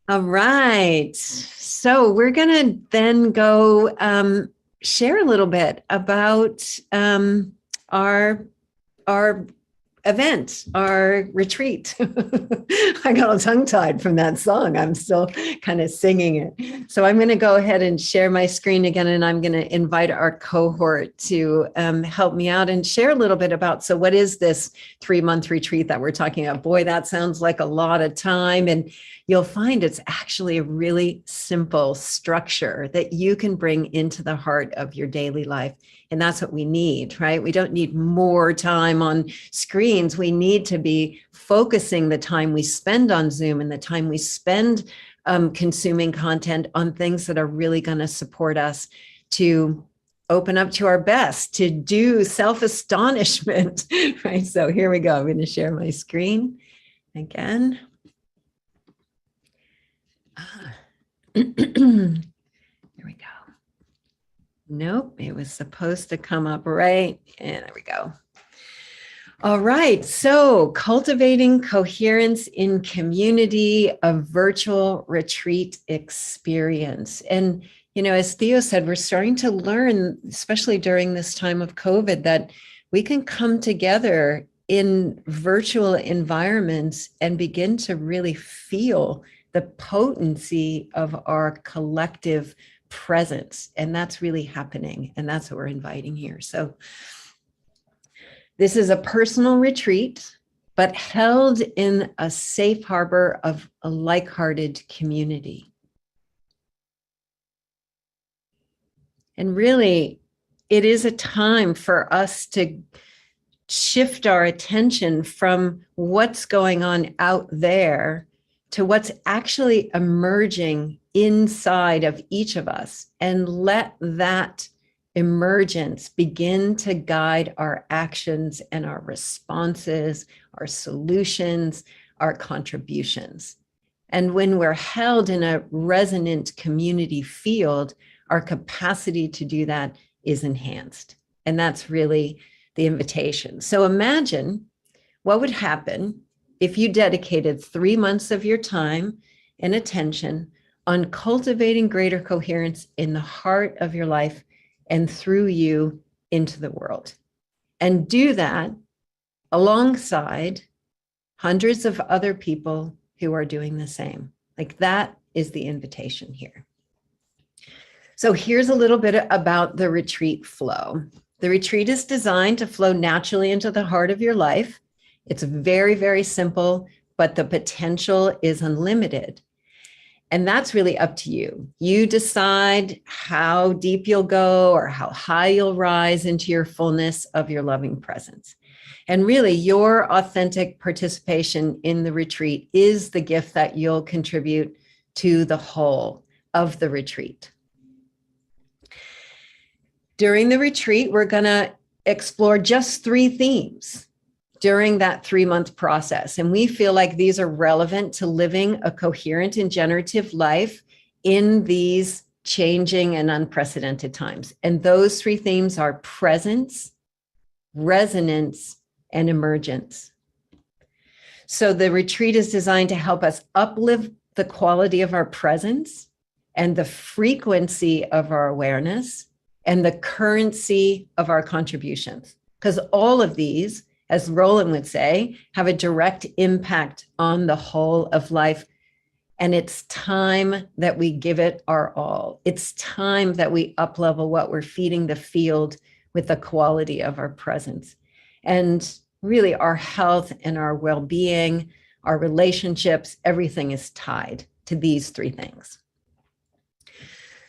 All right. So we're going to then go share a little bit about our event, our retreat. I got all tongue-tied from that song. I'm still kind of singing it. So I'm going to go ahead and share my screen again, and I'm going to invite our cohort to help me out and share a little bit about, so what is this 3-month retreat that we're talking about? Boy, that sounds like a lot of time. And you'll find it's actually a really simple structure that you can bring into the heart of your daily life. And that's what we need, right? We don't need more time on screens. We need to be focusing the time we spend on Zoom and the time we spend consuming content on things that are really going to support us to open up to our best, to do self-astonishment, right? So here we go. I'm going to share my screen again. Here we go. Nope, it was supposed to come up right. And there we go. All right, so cultivating coherence in community, a virtual retreat experience. And, as Theo said, we're starting to learn, especially during this time of COVID, that we can come together in virtual environments and begin to really feel the potency of our collective presence. And that's really happening. And that's what we're inviting here. So this is a personal retreat, but held in a safe harbor of a like-hearted community. And really, it is a time for us to shift our attention from what's going on out there to what's actually emerging inside of each of us, and let that emergence begin to guide our actions and our responses, our solutions, our contributions. And when we're held in a resonant community field, our capacity to do that is enhanced. And that's really the invitation. So imagine what would happen if you dedicated 3 months of your time and attention on cultivating greater coherence in the heart of your life and through you into the world. And do that alongside hundreds of other people who are doing the same. Like, that is the invitation here. So here's a little bit about the retreat flow. The retreat is designed to flow naturally into the heart of your life. It's very, very simple, but the potential is unlimited. And that's really up to you. You decide how deep you'll go or how high you'll rise into your fullness of your loving presence. And really, your authentic participation in the retreat is the gift that you'll contribute to the whole of the retreat. During the retreat, we're going to explore just 3 themes during that 3-month process. And we feel like these are relevant to living a coherent and generative life in these changing and unprecedented times. And those 3 themes are presence, resonance, and emergence. So the retreat is designed to help us uplift the quality of our presence and the frequency of our awareness and the currency of our contributions. Because all of these, as Rollin would say, have a direct impact on the whole of life. And it's time that we give it our all. It's time that we uplevel what we're feeding the field with the quality of our presence. And really, our health and our well-being, our relationships, everything is tied to these 3 things.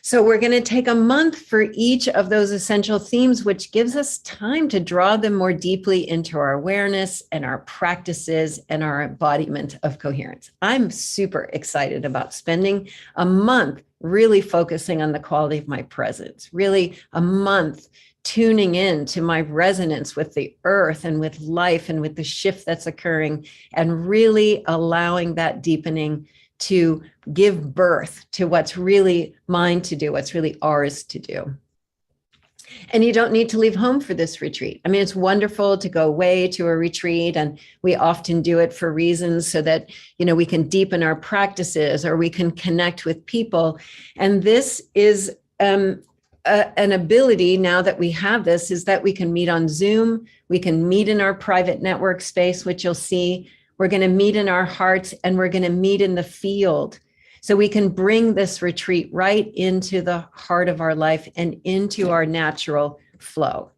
So we're going to take a month for each of those essential themes, which gives us time to draw them more deeply into our awareness and our practices and our embodiment of coherence. I'm super excited about spending a month really focusing on the quality of my presence, really a month tuning in to my resonance with the earth and with life and with the shift that's occurring, and really allowing that deepening to give birth to what's really mine to do, what's really ours to do. And you don't need to leave home for this retreat. I mean, it's wonderful to go away to a retreat, and we often do it for reasons so that, we can deepen our practices or we can connect with people. And this is an ability, now that we have this, is that we can meet on Zoom, we can meet in our private network space, which you'll see. We're going to meet in our hearts, and we're going to meet in the field. So we can bring this retreat right into the heart of our life and into our natural flow.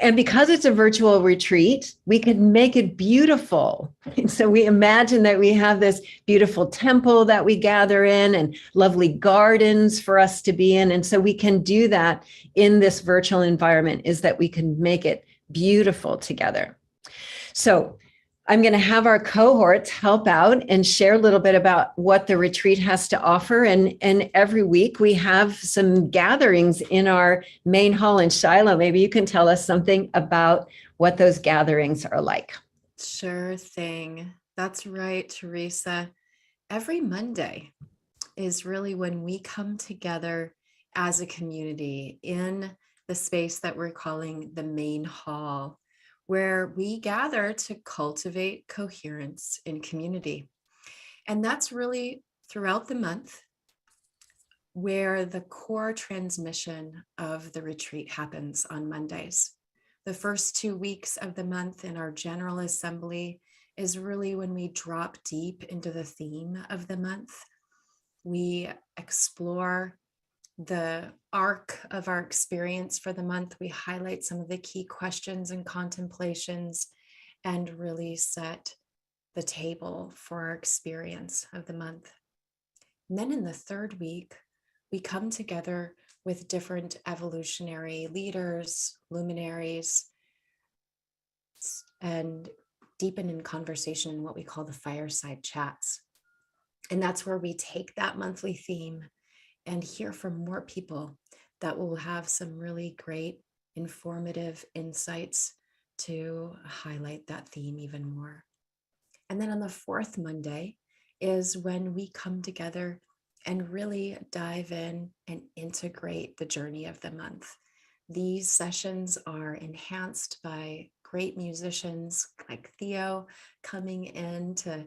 And because it's a virtual retreat, we can make it beautiful. So we imagine that we have this beautiful temple that we gather in and lovely gardens for us to be in. And so we can do that in this virtual environment, is that we can make it beautiful together. So I'm going to have our cohorts help out and share a little bit about what the retreat has to offer. And every week we have some gatherings in our main hall in Shiloh. Maybe you can tell us something about what those gatherings are like. Sure thing. That's right, Teresa. Every Monday is really when we come together as a community in the space that we're calling the main hall, where we gather to cultivate coherence in community. And that's really throughout the month where the core transmission of the retreat happens on Mondays. The first 2 weeks of the month in our General Assembly is really when we drop deep into the theme of the month. We explore the arc of our experience for the month. We highlight some of the key questions and contemplations and really set the table for our experience of the month. And then in the third week, we come together with different evolutionary leaders, luminaries, and deepen in conversation in what we call the fireside chats. And that's where we take that monthly theme and hear from more people that will have some really great informative insights to highlight that theme even more. And then on the fourth Monday is when we come together and really dive in and integrate the journey of the month. These sessions are enhanced by great musicians like Theo coming in to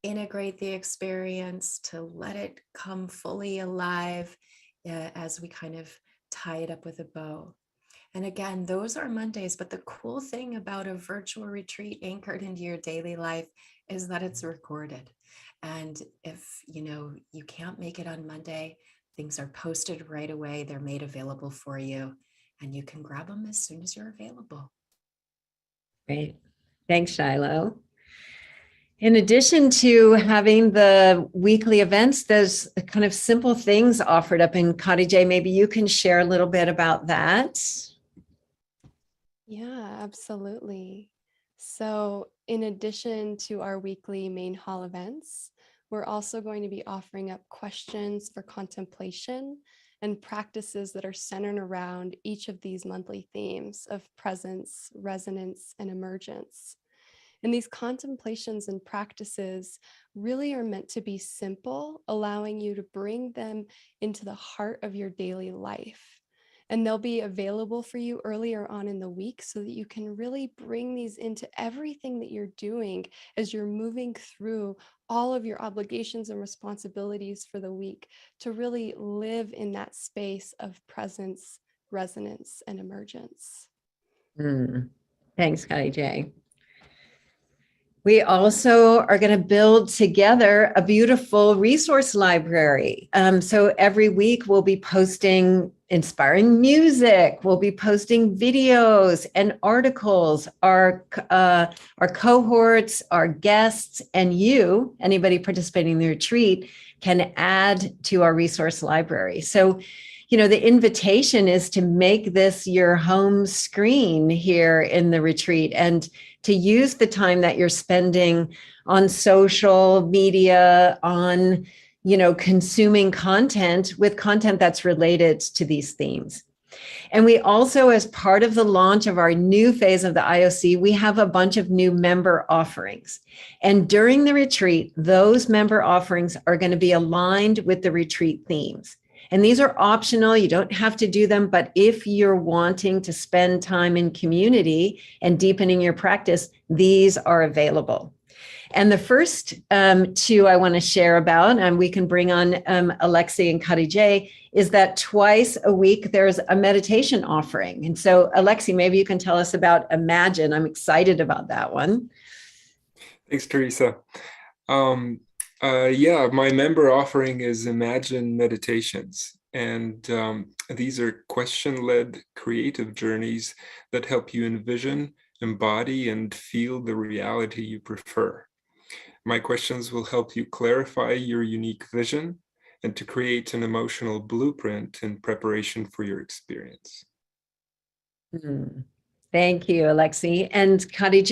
integrate the experience, to let it come fully alive as we kind of tie it up with a bow. And again, those are Mondays, but the cool thing about a virtual retreat anchored into your daily life is that it's recorded. And if you can't make it on Monday, things are posted right away. They're made available for you, and you can grab them as soon as you're available. Great. Thanks, Shiloh. In addition to having the weekly events, there's kind of simple things offered up in Cottage. Maybe you can share a little bit about that. Yeah, absolutely. So, in addition to our weekly main hall events, we're also going to be offering up questions for contemplation and practices that are centered around each of these monthly themes of presence, resonance, and emergence. And these contemplations and practices really are meant to be simple, allowing you to bring them into the heart of your daily life. And they'll be available for you earlier on in the week so that you can really bring these into everything that you're doing as you're moving through all of your obligations and responsibilities for the week, to really live in that space of presence, resonance, and emergence. Thanks, Cottage. We also are going to build together a beautiful resource library. So every week we'll be posting inspiring music. We'll be posting videos and articles. Our cohorts, our guests, and you, anybody participating in the retreat, can add to our resource library. So, the invitation is to make this your home screen here in the retreat, and to use the time that you're spending on social media, on, consuming content with content that's related to these themes. And we also, as part of the launch of our new phase of the IOC, we have a bunch of new member offerings. And during the retreat, those member offerings are going to be aligned with the retreat themes. And these are optional. You don't have to do them. But if you're wanting to spend time in community and deepening your practice, these are available. And the first two I want to share about, and we can bring on Alexi and Cottage, is that twice a week there's a meditation offering. And so, Alexi, maybe you can tell us about Imagine. I'm excited about that one. Thanks, Teresa. My member offering is Imagine Meditations. And these are question-led creative journeys that help you envision, embody, and feel the reality you prefer. My questions will help you clarify your unique vision and to create an emotional blueprint in preparation for your experience. Thank you, Alexi. And Cottage,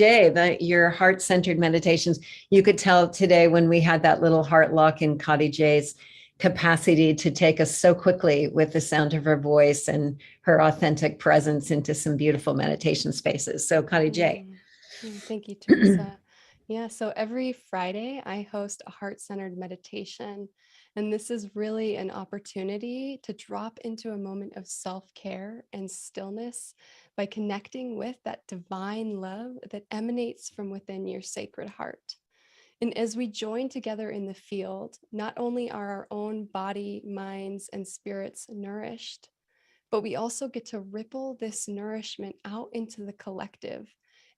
your heart-centered meditations, you could tell today when we had that little heart lock in Cottage's capacity to take us so quickly with the sound of her voice and her authentic presence into some beautiful meditation spaces. So Cottage. Thank you, Teresa. Yeah, so every Friday I host a heart-centered meditation. And this is really an opportunity to drop into a moment of self-care and stillness by connecting with that divine love that emanates from within your sacred heart. And as we join together in the field, not only are our own body, minds, and spirits nourished, but we also get to ripple this nourishment out into the collective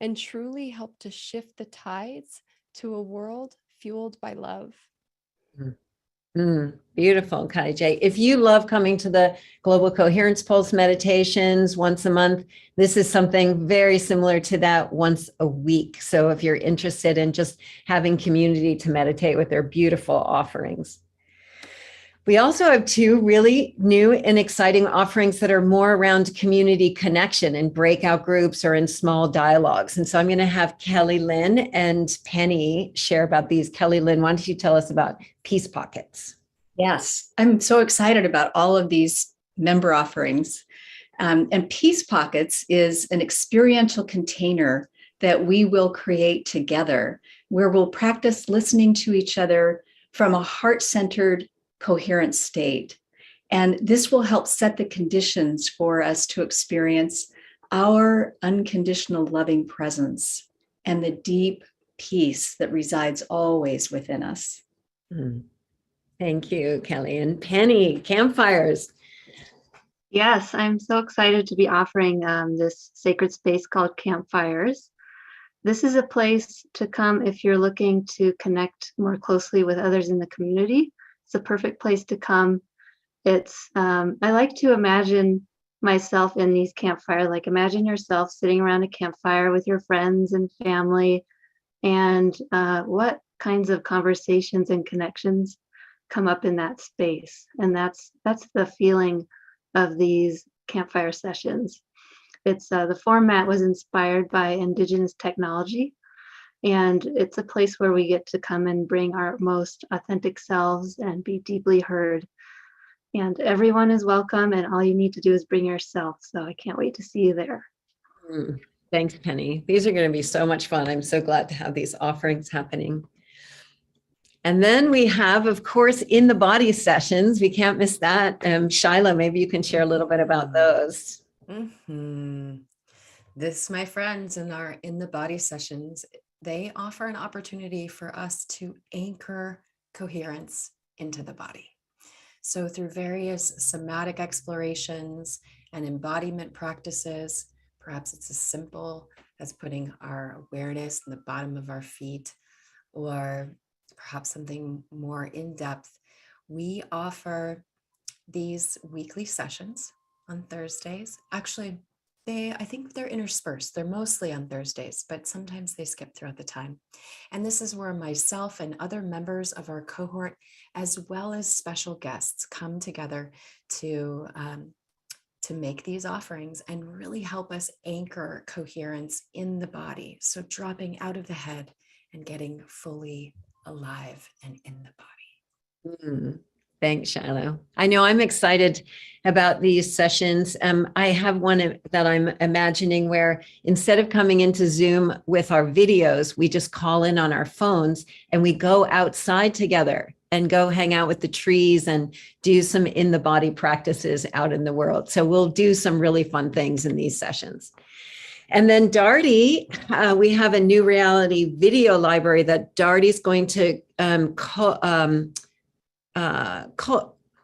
and truly help to shift the tides to a world fueled by love. Beautiful, Cottage. If you love coming to the Global Coherence Pulse meditations once a month, this is something very similar to that once a week. So if you're interested in just having community to meditate with their beautiful offerings. We also have two really new and exciting offerings that are more around community connection in breakout groups or in small dialogues. And so I'm going to have Kelly Lynn and Penny share about these. Kelly Lynn, why don't you tell us about Peace Pockets? Yes, I'm so excited about all of these member offerings. And Peace Pockets is an experiential container that we will create together, where we'll practice listening to each other from a heart-centered, coherent state. And this will help set the conditions for us to experience our unconditional loving presence and the deep peace that resides always within us. Thank you, Kelly. And Penny, campfires. Yes, I'm so excited to be offering this sacred space called Campfires. This is a place to come if you're looking to connect more closely with others in the community. It's a perfect place to come. It's I like to imagine myself in these campfires. Like, imagine yourself sitting around a campfire with your friends and family, and what kinds of conversations and connections come up in that space. And that's the feeling of these campfire sessions. It's the format was inspired by Indigenous technology, and it's a place where we get to come and bring our most authentic selves and be deeply heard. And everyone is welcome, and all you need to do is bring yourself. So I can't wait to see you there. Thanks, Penny. These are going to be so much fun. I'm so glad to have these offerings happening. And then we have, of course, in the body sessions. We can't miss that. Shyla, maybe you can share a little bit about those. This, my friends, in our in the body sessions, they offer an opportunity for us to anchor coherence into the body. So through various somatic explorations and embodiment practices, perhaps it's as simple as putting our awareness in the bottom of our feet, or perhaps something more in-depth, we offer these weekly sessions on Thursdays. Actually, I think they're interspersed. They're mostly on Thursdays, but sometimes they skip throughout the time. And this is where myself and other members of our cohort, as well as special guests, come together to make these offerings and really help us anchor coherence in the body. So dropping out of the head and getting fully alive and in the body. Thanks, Shiloh. I know I'm excited about these sessions. I have one that I'm imagining where instead of coming into Zoom with our videos, we just call in on our phones and we go outside together and go hang out with the trees and do some in the body practices out in the world. So we'll do some really fun things in these sessions. And then Darty, we have a new reality video library that Darty's going to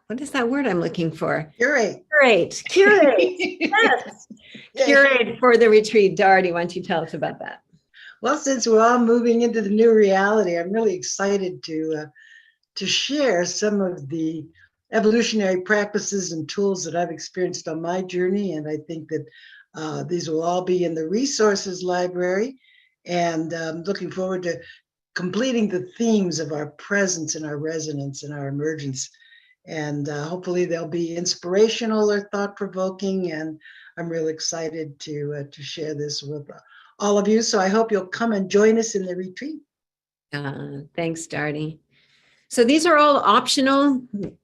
what is that word I'm looking for? Curate. Curate. Yes. Curate for the retreat. Darty, why don't you tell us about that? Well, since we're all moving into the new reality, I'm really excited to share some of the evolutionary practices and tools that I've experienced on my journey. And I think that these will all be in the resources library. And looking forward to completing the themes of our presence and our resonance and our emergence. And hopefully they'll be inspirational or thought-provoking. And I'm really excited to share this with all of you. So I hope you'll come and join us in the retreat. Thanks, Darty. So these are all optional.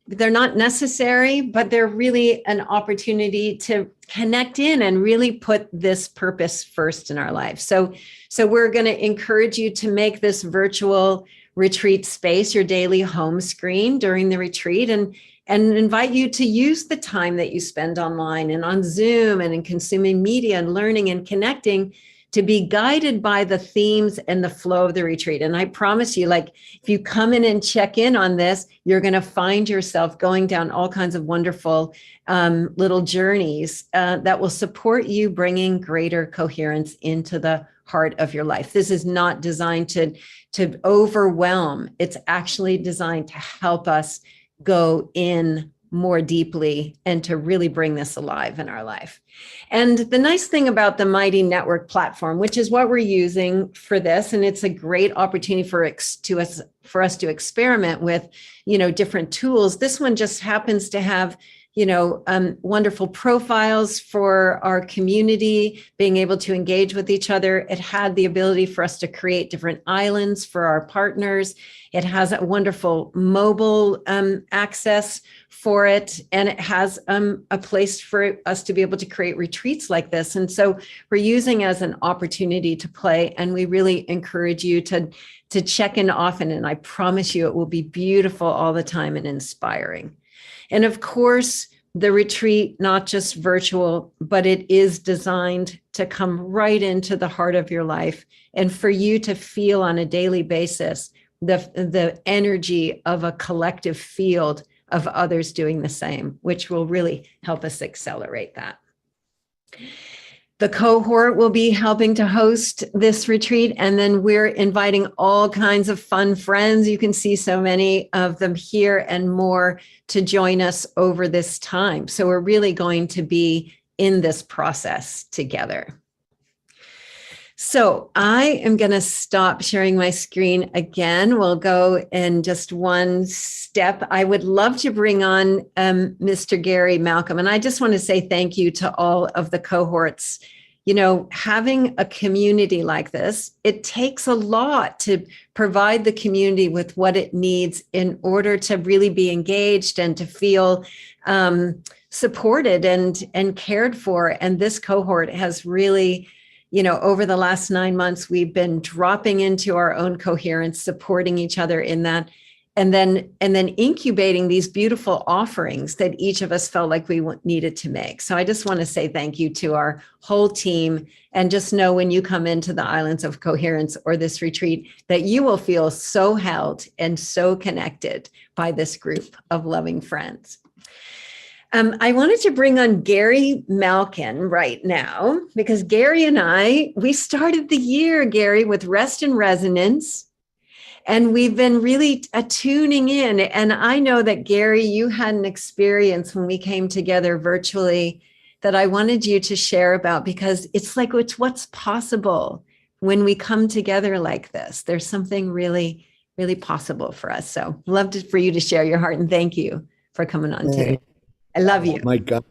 They're not necessary, but they're really an opportunity to connect in and really put this purpose first in our life. So we're going to encourage you to make this virtual retreat space your daily home screen during the retreat, and invite you to use the time that you spend online and on Zoom and in consuming media and learning and connecting to be guided by the themes and the flow of the retreat. And I promise you, like, if you come in and check in on this, you're going to find yourself going down all kinds of wonderful little journeys that will support you bringing greater coherence into the heart of your life. This is not designed to overwhelm. It's actually designed to help us go in more deeply and to really bring this alive in our life. And the nice thing about the Mighty Network platform, which is what we're using for this, and it's a great opportunity for us to experiment with, different tools. This one just happens to have wonderful profiles for our community, being able to engage with each other. It had the ability for us to create different islands for our partners. It has a wonderful mobile access for it. And it has a place for us to be able to create retreats like this. And so we're using as an opportunity to play. And we really encourage you to check in often. And I promise you, it will be beautiful all the time and inspiring. And of course, the retreat, not just virtual, but it is designed to come right into the heart of your life and for you to feel on a daily basis the energy of a collective field of others doing the same, which will really help us accelerate that. The cohort will be helping to host this retreat, and then we're inviting all kinds of fun friends. You can see so many of them here and more to join us over this time. So we're really going to be in this process together. So I am going to stop sharing my screen again. We'll go in just one step. I would love to bring on Mr. Gary Malcolm. And I just want to say thank you to all of the cohorts. Having a community like this, it takes a lot to provide the community with what it needs in order to really be engaged and to feel supported and cared for. And this cohort has really, over the last 9 months, we've been dropping into our own coherence, supporting each other in that, and then incubating these beautiful offerings that each of us felt like we needed to make. So I just want to say thank you to our whole team, and just know when you come into the Islands of Coherence or this retreat that you will feel so held and so connected by this group of loving friends. I wanted to bring on Gary Malkin right now, because Gary and we started the year, Gary, with Rest and Resonance, and we've been really tuning in. And I know that, Gary, you had an experience when we came together virtually that I wanted you to share about, because it's what's possible when we come together like this. There's something really, really possible for us. So love for you to share your heart, and thank you for coming on today. I love you. Oh my God.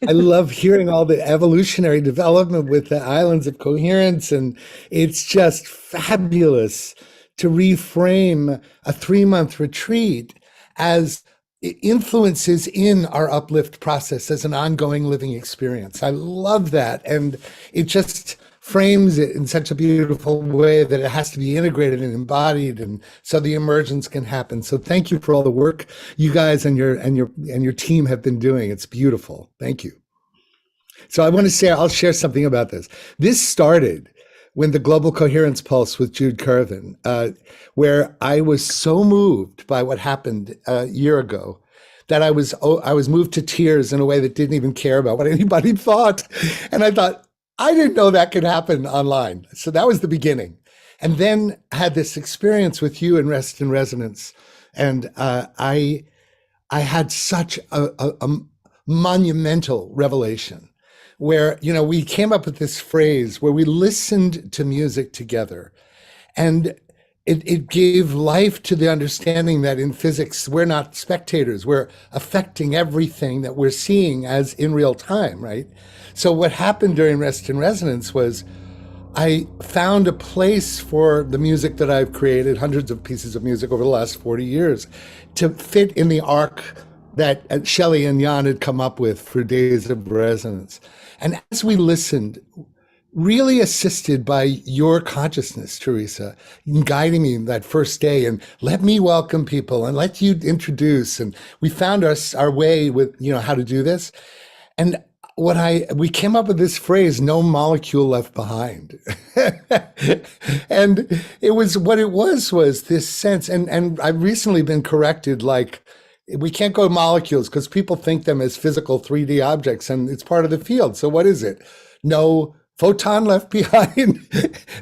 I love hearing all the evolutionary development with the Islands of Coherence. And it's just fabulous to reframe a 3-month retreat as influences in our uplift process as an ongoing living experience. I love that. And it just frames it in such a beautiful way that it has to be integrated and embodied, and so the emergence can happen. So thank you for all the work you guys and your team have been doing. It's beautiful. Thank you. So I want to say, I'll share something about this. This started when the Global Coherence Pulse with Jude Currivan, where I was so moved by what happened a year ago that I was moved to tears in a way that didn't even care about what anybody thought. And I thought, I didn't know that could happen online. So that was the beginning. And then I had this experience with you in Rest and Resonance. And I had such a monumental revelation where, we came up with this phrase where we listened to music together. And it gave life to the understanding that in physics, we're not spectators. We're affecting everything that we're seeing as in real time, right? So what happened during Rest and Resonance was I found a place for the music that I've created, hundreds of pieces of music over the last 40 years, to fit in the arc that Shelley and Jan had come up with for Days of Resonance. And as we listened, really assisted by your consciousness, Teresa, in guiding me that first day, and let me welcome people and let you introduce. And we found our way with, how to do this. And we came up with this phrase, no molecule left behind. And it was this sense, and I've recently been corrected, we can't go molecules because people think them as physical 3D objects, and it's part of the field. So what is it? No photon left behind,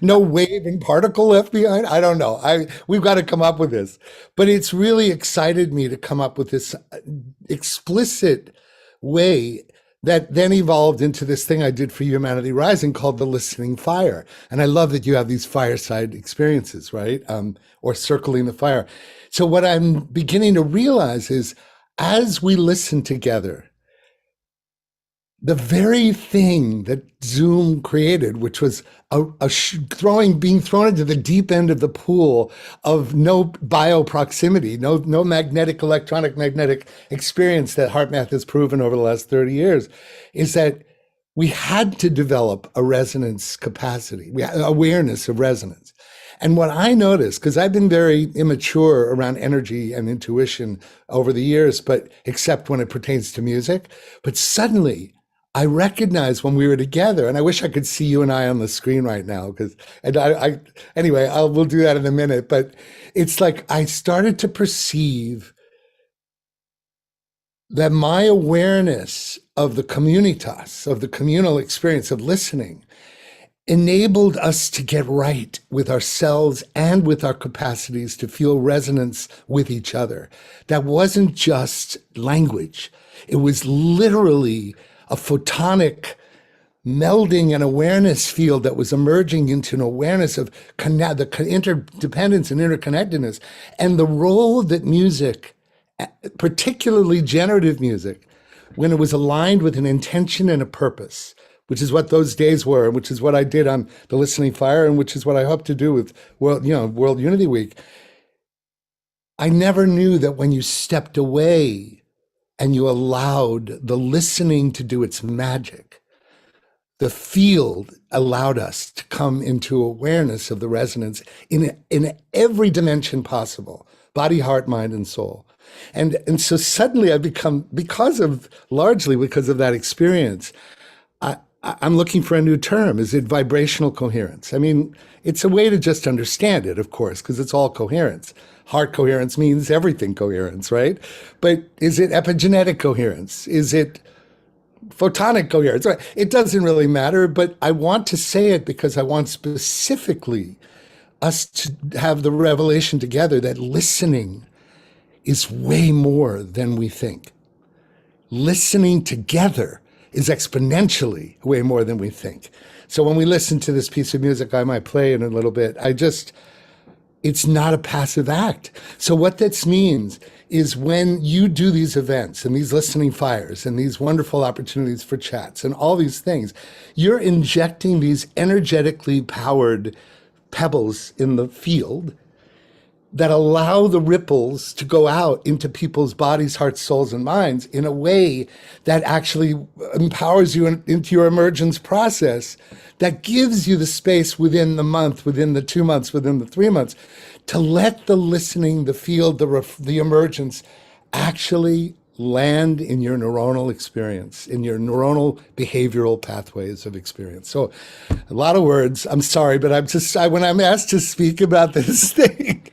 no wave and particle left behind. I don't know. We've got to come up with this, but it's really excited me to come up with this explicit way that then evolved into this thing I did for Humanity Rising called the Listening Fire. And I love that you have these fireside experiences, right? Or circling the fire. So what I'm beginning to realize is as we listen together, the very thing that Zoom created, which was being thrown into the deep end of the pool of no bioproximity, no magnetic, electronic magnetic experience that HeartMath has proven over the last 30 years, is that we had to develop a resonance capacity, awareness of resonance. And what I noticed, because I've been very immature around energy and intuition over the years, but except when it pertains to music, but suddenly I recognized when we were together, and I wish I could see you and I on the screen right now, anyway, we'll do that in a minute, but it's like I started to perceive that my awareness of the communitas, of the communal experience of listening, enabled us to get right with ourselves and with our capacities to feel resonance with each other. That wasn't just language. It was literally a photonic melding an awareness field that was emerging into an awareness of the interdependence and interconnectedness, and the role that music, particularly generative music, when it was aligned with an intention and a purpose, which is what those days were, and which is what I did on the Listening Fire, and which is what I hope to do with World Unity Week. I never knew that when you stepped away and you allowed the listening to do its magic, the field allowed us to come into awareness of the resonance in every dimension possible, body, heart, mind, and soul. And so suddenly I become, largely because of that experience, I'm looking for a new term. Is it vibrational coherence? I mean, it's a way to just understand it, of course, because it's all coherence. Heart coherence means everything coherence, right? But is it epigenetic coherence? Is it photonic coherence? It doesn't really matter, but I want to say it because I want specifically us to have the revelation together that listening is way more than we think. Listening together is exponentially way more than we think. So when we listen to this piece of music I might play in a little bit, it's not a passive act. So what this means is when you do these events and these listening fires and these wonderful opportunities for chats and all these things, you're injecting these energetically powered pebbles in the field that allow the ripples to go out into people's bodies, hearts, souls, and minds in a way that actually empowers you into your emergence process, that gives you the space within the month, within the 2 months, within the 3 months, to let the listening, the field, the emergence actually land in your neuronal experience, in your neuronal behavioral pathways of experience. So a lot of words, I'm sorry, but when I'm asked to speak about this thing,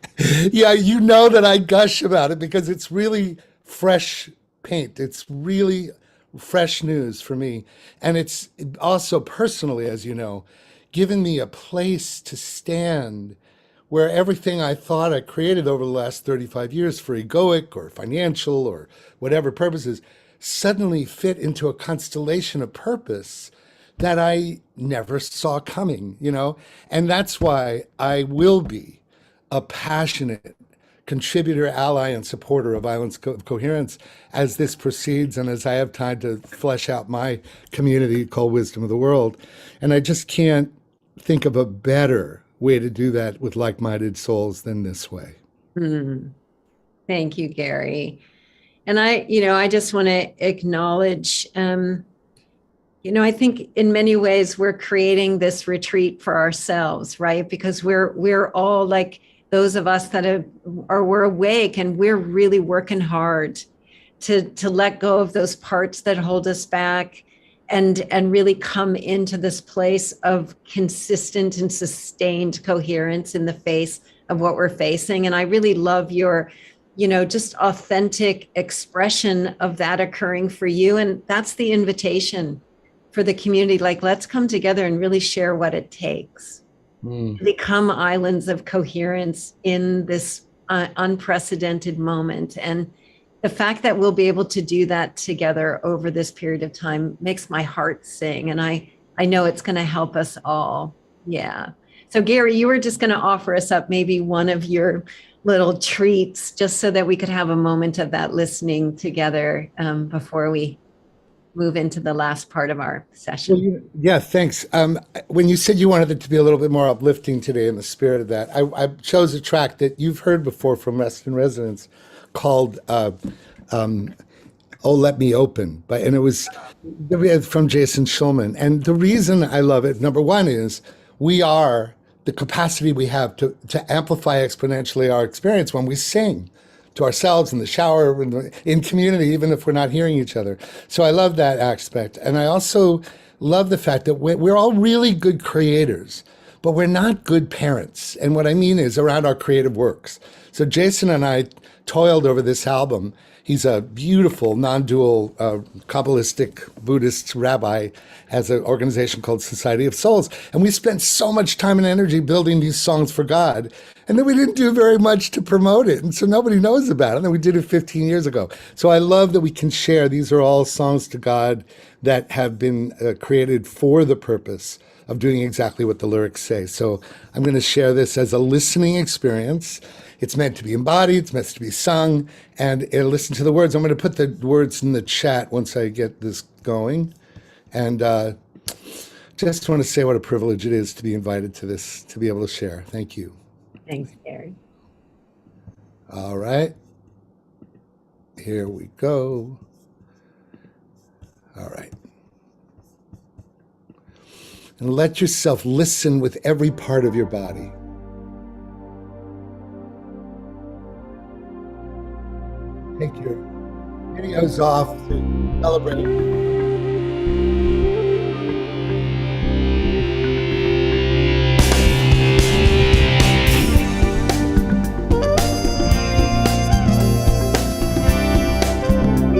yeah, you know that I gush about it because it's really fresh paint. It's really fresh news for me. And it's also personally, as you know, given me a place to stand where everything I thought I created over the last 35 years for egoic or financial or whatever purposes suddenly fit into a constellation of purpose that I never saw coming, And that's why I will be a passionate contributor, ally, and supporter of Islands of Coherence as this proceeds and as I have time to flesh out my community called Wisdom of the World. And I just can't think of a better way to do that with like-minded souls than this way. Thank you, Gary. And I just want to acknowledge, I think in many ways we're creating this retreat for ourselves, right? Because we're all like those of us that we're awake and we're really working hard to let go of those parts that hold us back and really come into this place of consistent and sustained coherence in the face of what we're facing. And I really love your, just authentic expression of that occurring for you. And that's the invitation for the community, like, let's come together and really share what it takes to become islands of coherence in this unprecedented moment. And the fact that we'll be able to do that together over this period of time makes my heart sing. And I know it's going to help us all. Yeah. So Gary, you were just going to offer us up maybe one of your little treats just so that we could have a moment of that listening together before we move into the last part of our session. Well, yeah, thanks. When you said you wanted it to be a little bit more uplifting today in the spirit of that, I chose a track that you've heard before from Rest in Residence called Oh, Let Me Open. And it was from Jason Schulman. And the reason I love it, number one, is we are the capacity we have to amplify exponentially our experience when we sing to ourselves in the shower, in community, even if we're not hearing each other. So I love that aspect. And I also love the fact that we're all really good creators, but we're not good parents. And what I mean is around our creative works. So Jason and I toiled over this album. He's a beautiful, non-dual Kabbalistic Buddhist rabbi, has an organization called Society of Souls. And we spent so much time and energy building these songs for God. And then we didn't do very much to promote it. And so nobody knows about it. And then we did it 15 years ago. So I love that we can share. These are all songs to God that have been created for the purpose of doing exactly what the lyrics say. So I'm going to share this as a listening experience. It's meant to be embodied, it's meant to be sung, and listen to the words. I'm going to put the words in the chat once I get this going. And just want to say what a privilege it is to be invited to this, to be able to share. Thank you. Thanks, Gary. All right. Here we go. All right. And let yourself listen with every part of your body. Take your videos off to celebrate.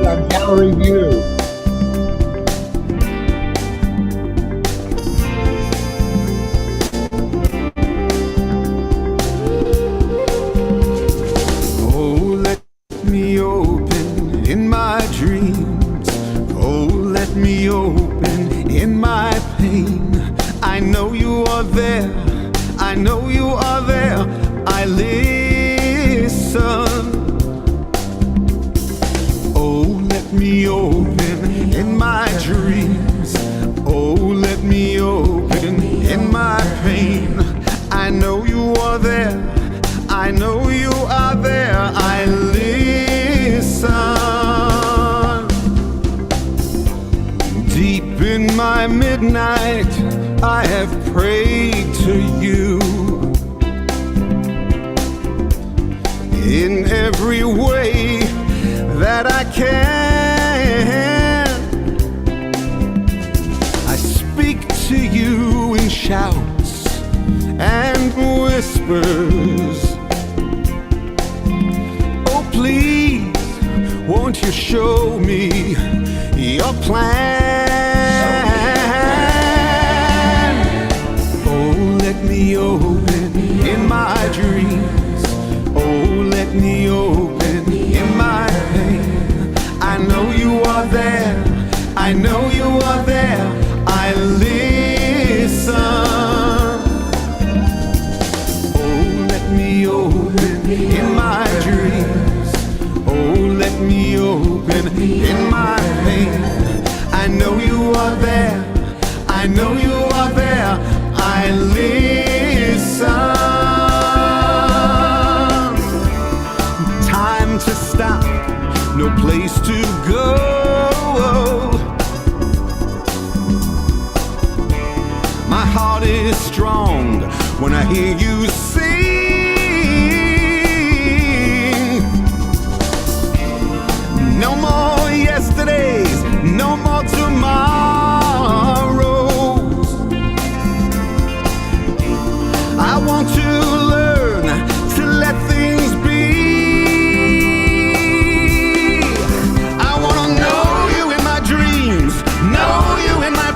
Our gallery view. Know you in my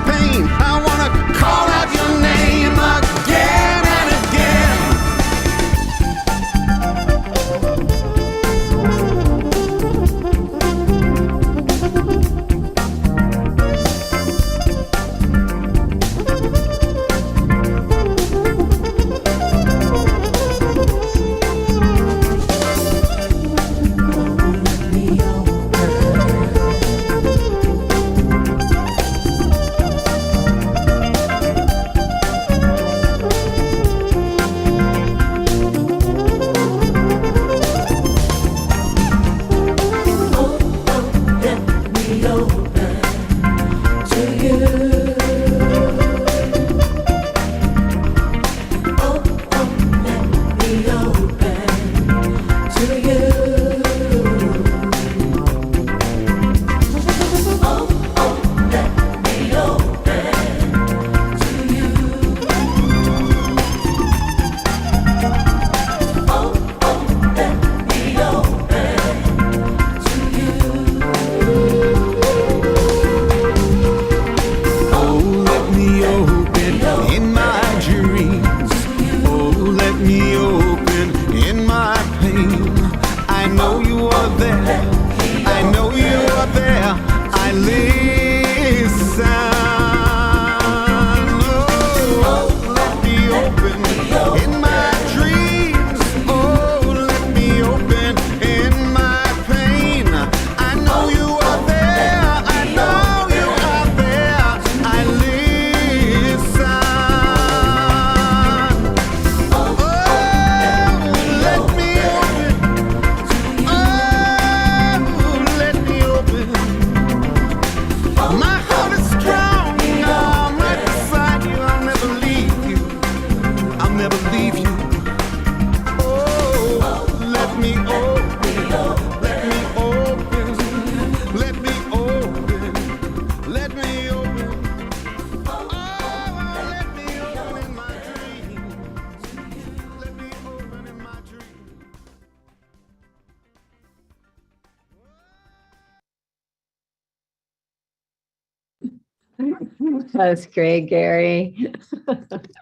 That's great, Gary.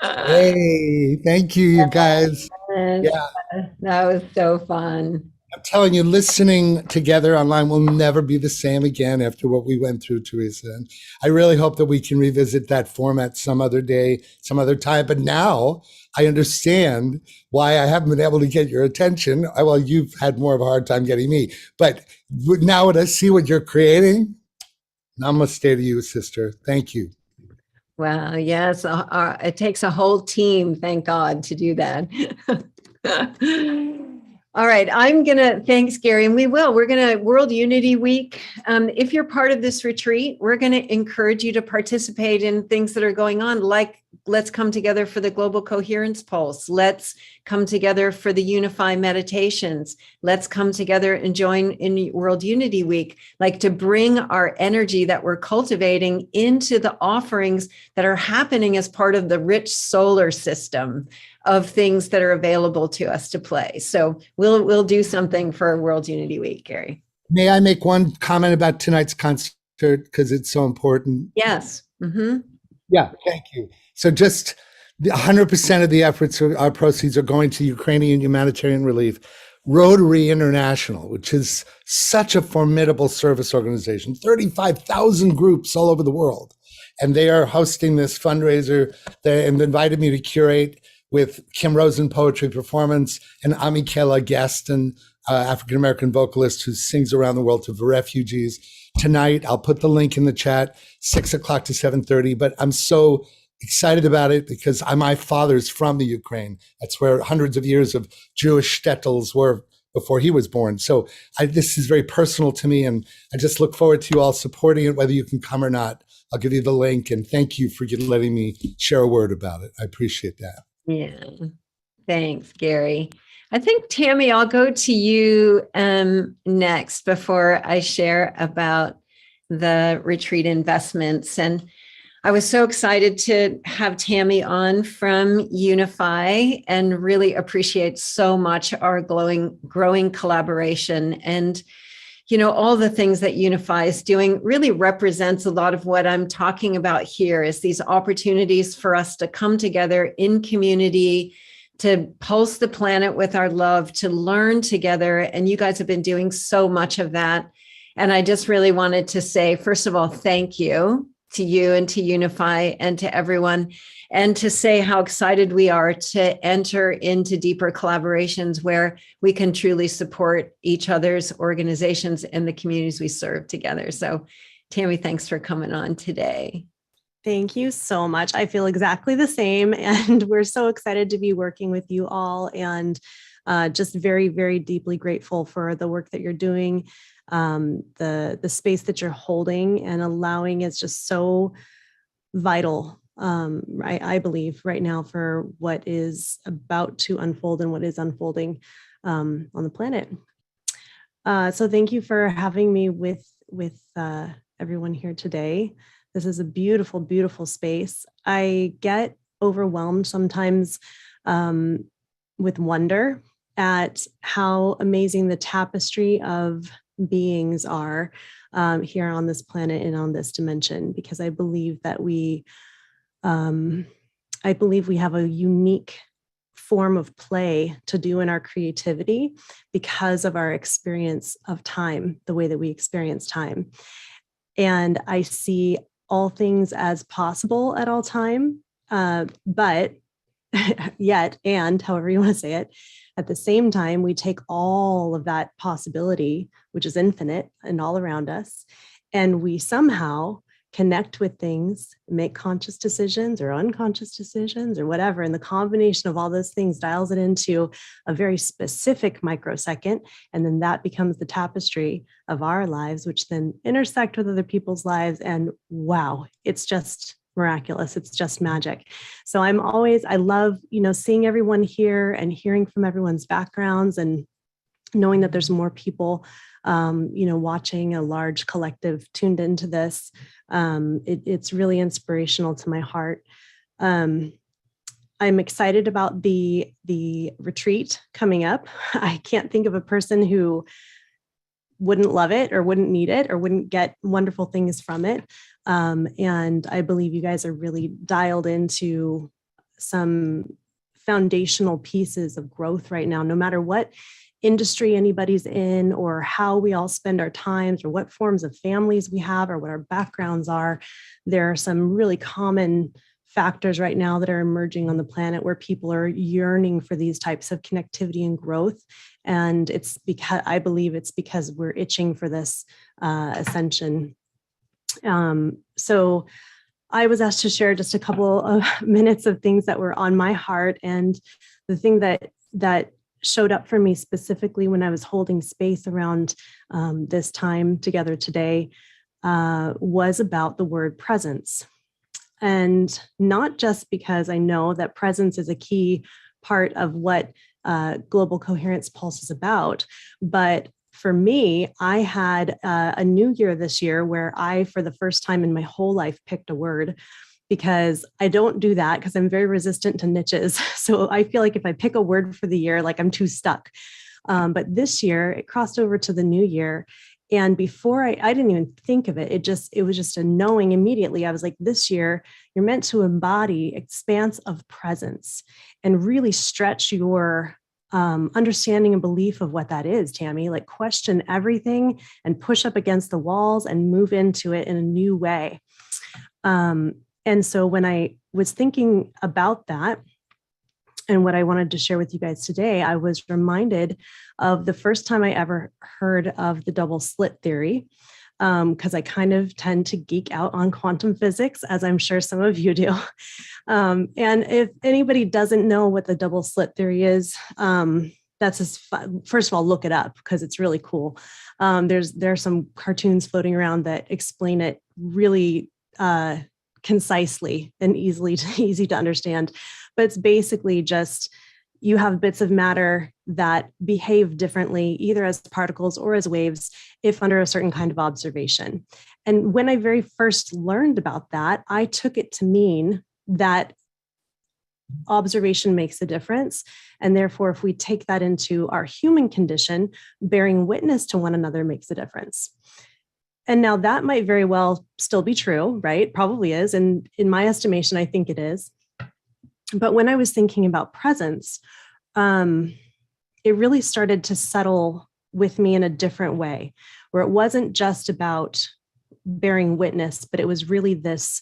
Hey, thank you, you guys. Yes, Yeah, that was so fun. I'm telling you, listening together online will never be the same again after what we went through, Teresa. And I really hope that we can revisit that format some other day, some other time. But now I understand why I haven't been able to get your attention. Well, you've had more of a hard time getting me. But now when I see what you're creating, namaste to you, sister. Thank you. Wow, yes, it takes a whole team, thank God, to do that. All right, thanks, Gary, and we're gonna, World Unity Week. If you're part of this retreat, we're gonna encourage you to participate in things that are going on, like let's come together for the Global Coherence Pulse. Let's come together for the Unify meditations. Let's come together and join in World Unity Week, like to bring our energy that we're cultivating into the offerings that are happening as part of the rich solar system of things that are available to us to play. So we'll do something for World Unity Week, Gary. May I make one comment about tonight's concert because it's so important? Yes. Mm-hmm. Yeah, thank you. So just 100% of the efforts, our proceeds are going to Ukrainian humanitarian relief. Rotary International, which is such a formidable service organization, 35,000 groups all over the world. And they are hosting this fundraiser. They invited me to curate with Kim Rosen poetry performance and Amikela Gaston, African-American vocalist who sings around the world to refugees. Tonight, I'll put the link in the chat, 6 o'clock to 7:30. But I'm so excited about it because my father's from the Ukraine. That's where hundreds of years of Jewish shtetls were before he was born. So this is very personal to me, and I just look forward to you all supporting it, whether you can come or not. I'll give you the link, and thank you for letting me share a word about it. I appreciate that. Yeah, thanks, Gary. I think, Tammy, I'll go to you next before I share about the retreat investments. And I was so excited to have Tammy on from Unify and really appreciate so much our growing collaboration. And, you know, all the things that Unify is doing really represents a lot of what I'm talking about here is these opportunities for us to come together in community, to pulse the planet with our love, to learn together. And you guys have been doing so much of that. And I just really wanted to say, first of all, thank you to you and to Unify and to everyone, and to say how excited we are to enter into deeper collaborations where we can truly support each other's organizations and the communities we serve together. So Tammy, thanks for coming on today. Thank you so much. I feel exactly the same. And we're so excited to be working with you all, and just very, very deeply grateful for the work that you're doing, the space that you're holding and allowing is just so vital, I believe, right now for what is about to unfold and what is unfolding on the planet. So thank you for having me with everyone here today. This is a beautiful, beautiful space. I get overwhelmed sometimes with wonder at how amazing the tapestry of beings are here on this planet and on this dimension, because I believe that we have a unique form of play to do in our creativity because of our experience of time, the way that we experience time. And I see all things as possible at all time, but yet, and however you want to say it, at the same time, we take all of that possibility, which is infinite and all around us, and we somehow connect with things, make conscious decisions or unconscious decisions or whatever. And the combination of all those things dials it into a very specific microsecond. And then that becomes the tapestry of our lives, which then intersect with other people's lives. And wow, it's just miraculous. It's just magic. So I love, seeing everyone here and hearing from everyone's backgrounds and knowing that there's more people, watching, a large collective tuned into this. It's really inspirational to my heart. I'm excited about the retreat coming up. I can't think of a person who wouldn't love it or wouldn't need it or wouldn't get wonderful things from it. And I believe you guys are really dialed into some foundational pieces of growth right now, no matter what industry anybody's in, or how we all spend our times, or what forms of families we have, or what our backgrounds are. There are some really common factors right now that are emerging on the planet where people are yearning for these types of connectivity and growth. And it's because, I believe it's because we're itching for this ascension. So I was asked to share just a couple of minutes of things that were on my heart. And the thing that showed up for me specifically when I was holding space around this time together today was about the word presence. And not just because I know that presence is a key part of what Global Coherence Pulse is about, but for me, I had a new year this year where I, for the first time in my whole life, picked a word, because I don't do that because I'm very resistant to niches. So I feel like if I pick a word for the year, like I'm too stuck. But this year it crossed over to the new year. And before I didn't even think of it. It was just a knowing immediately. I was like, this year you're meant to embody expanse of presence and really stretch your understanding and belief of what that is, Tammy. Like, question everything and push up against the walls and move into it in a new way. And so when I was thinking about that and what I wanted to share with you guys today, I was reminded of the first time I ever heard of the double slit theory, because I kind of tend to geek out on quantum physics, as I'm sure some of you do. And if anybody doesn't know what the double slit theory is, that's just fun. First of all, look it up because it's really cool. There's some cartoons floating around that explain it really concisely and easy to understand. But it's basically just, you have bits of matter that behave differently, either as particles or as waves, if under a certain kind of observation. And when I very first learned about that, I took it to mean that observation makes a difference. And therefore, if we take that into our human condition, bearing witness to one another makes a difference. And now that might very well still be true, right? Probably is. And in my estimation, I think it is. But when I was thinking about presence, it really started to settle with me in a different way, where it wasn't just about bearing witness, but it was really this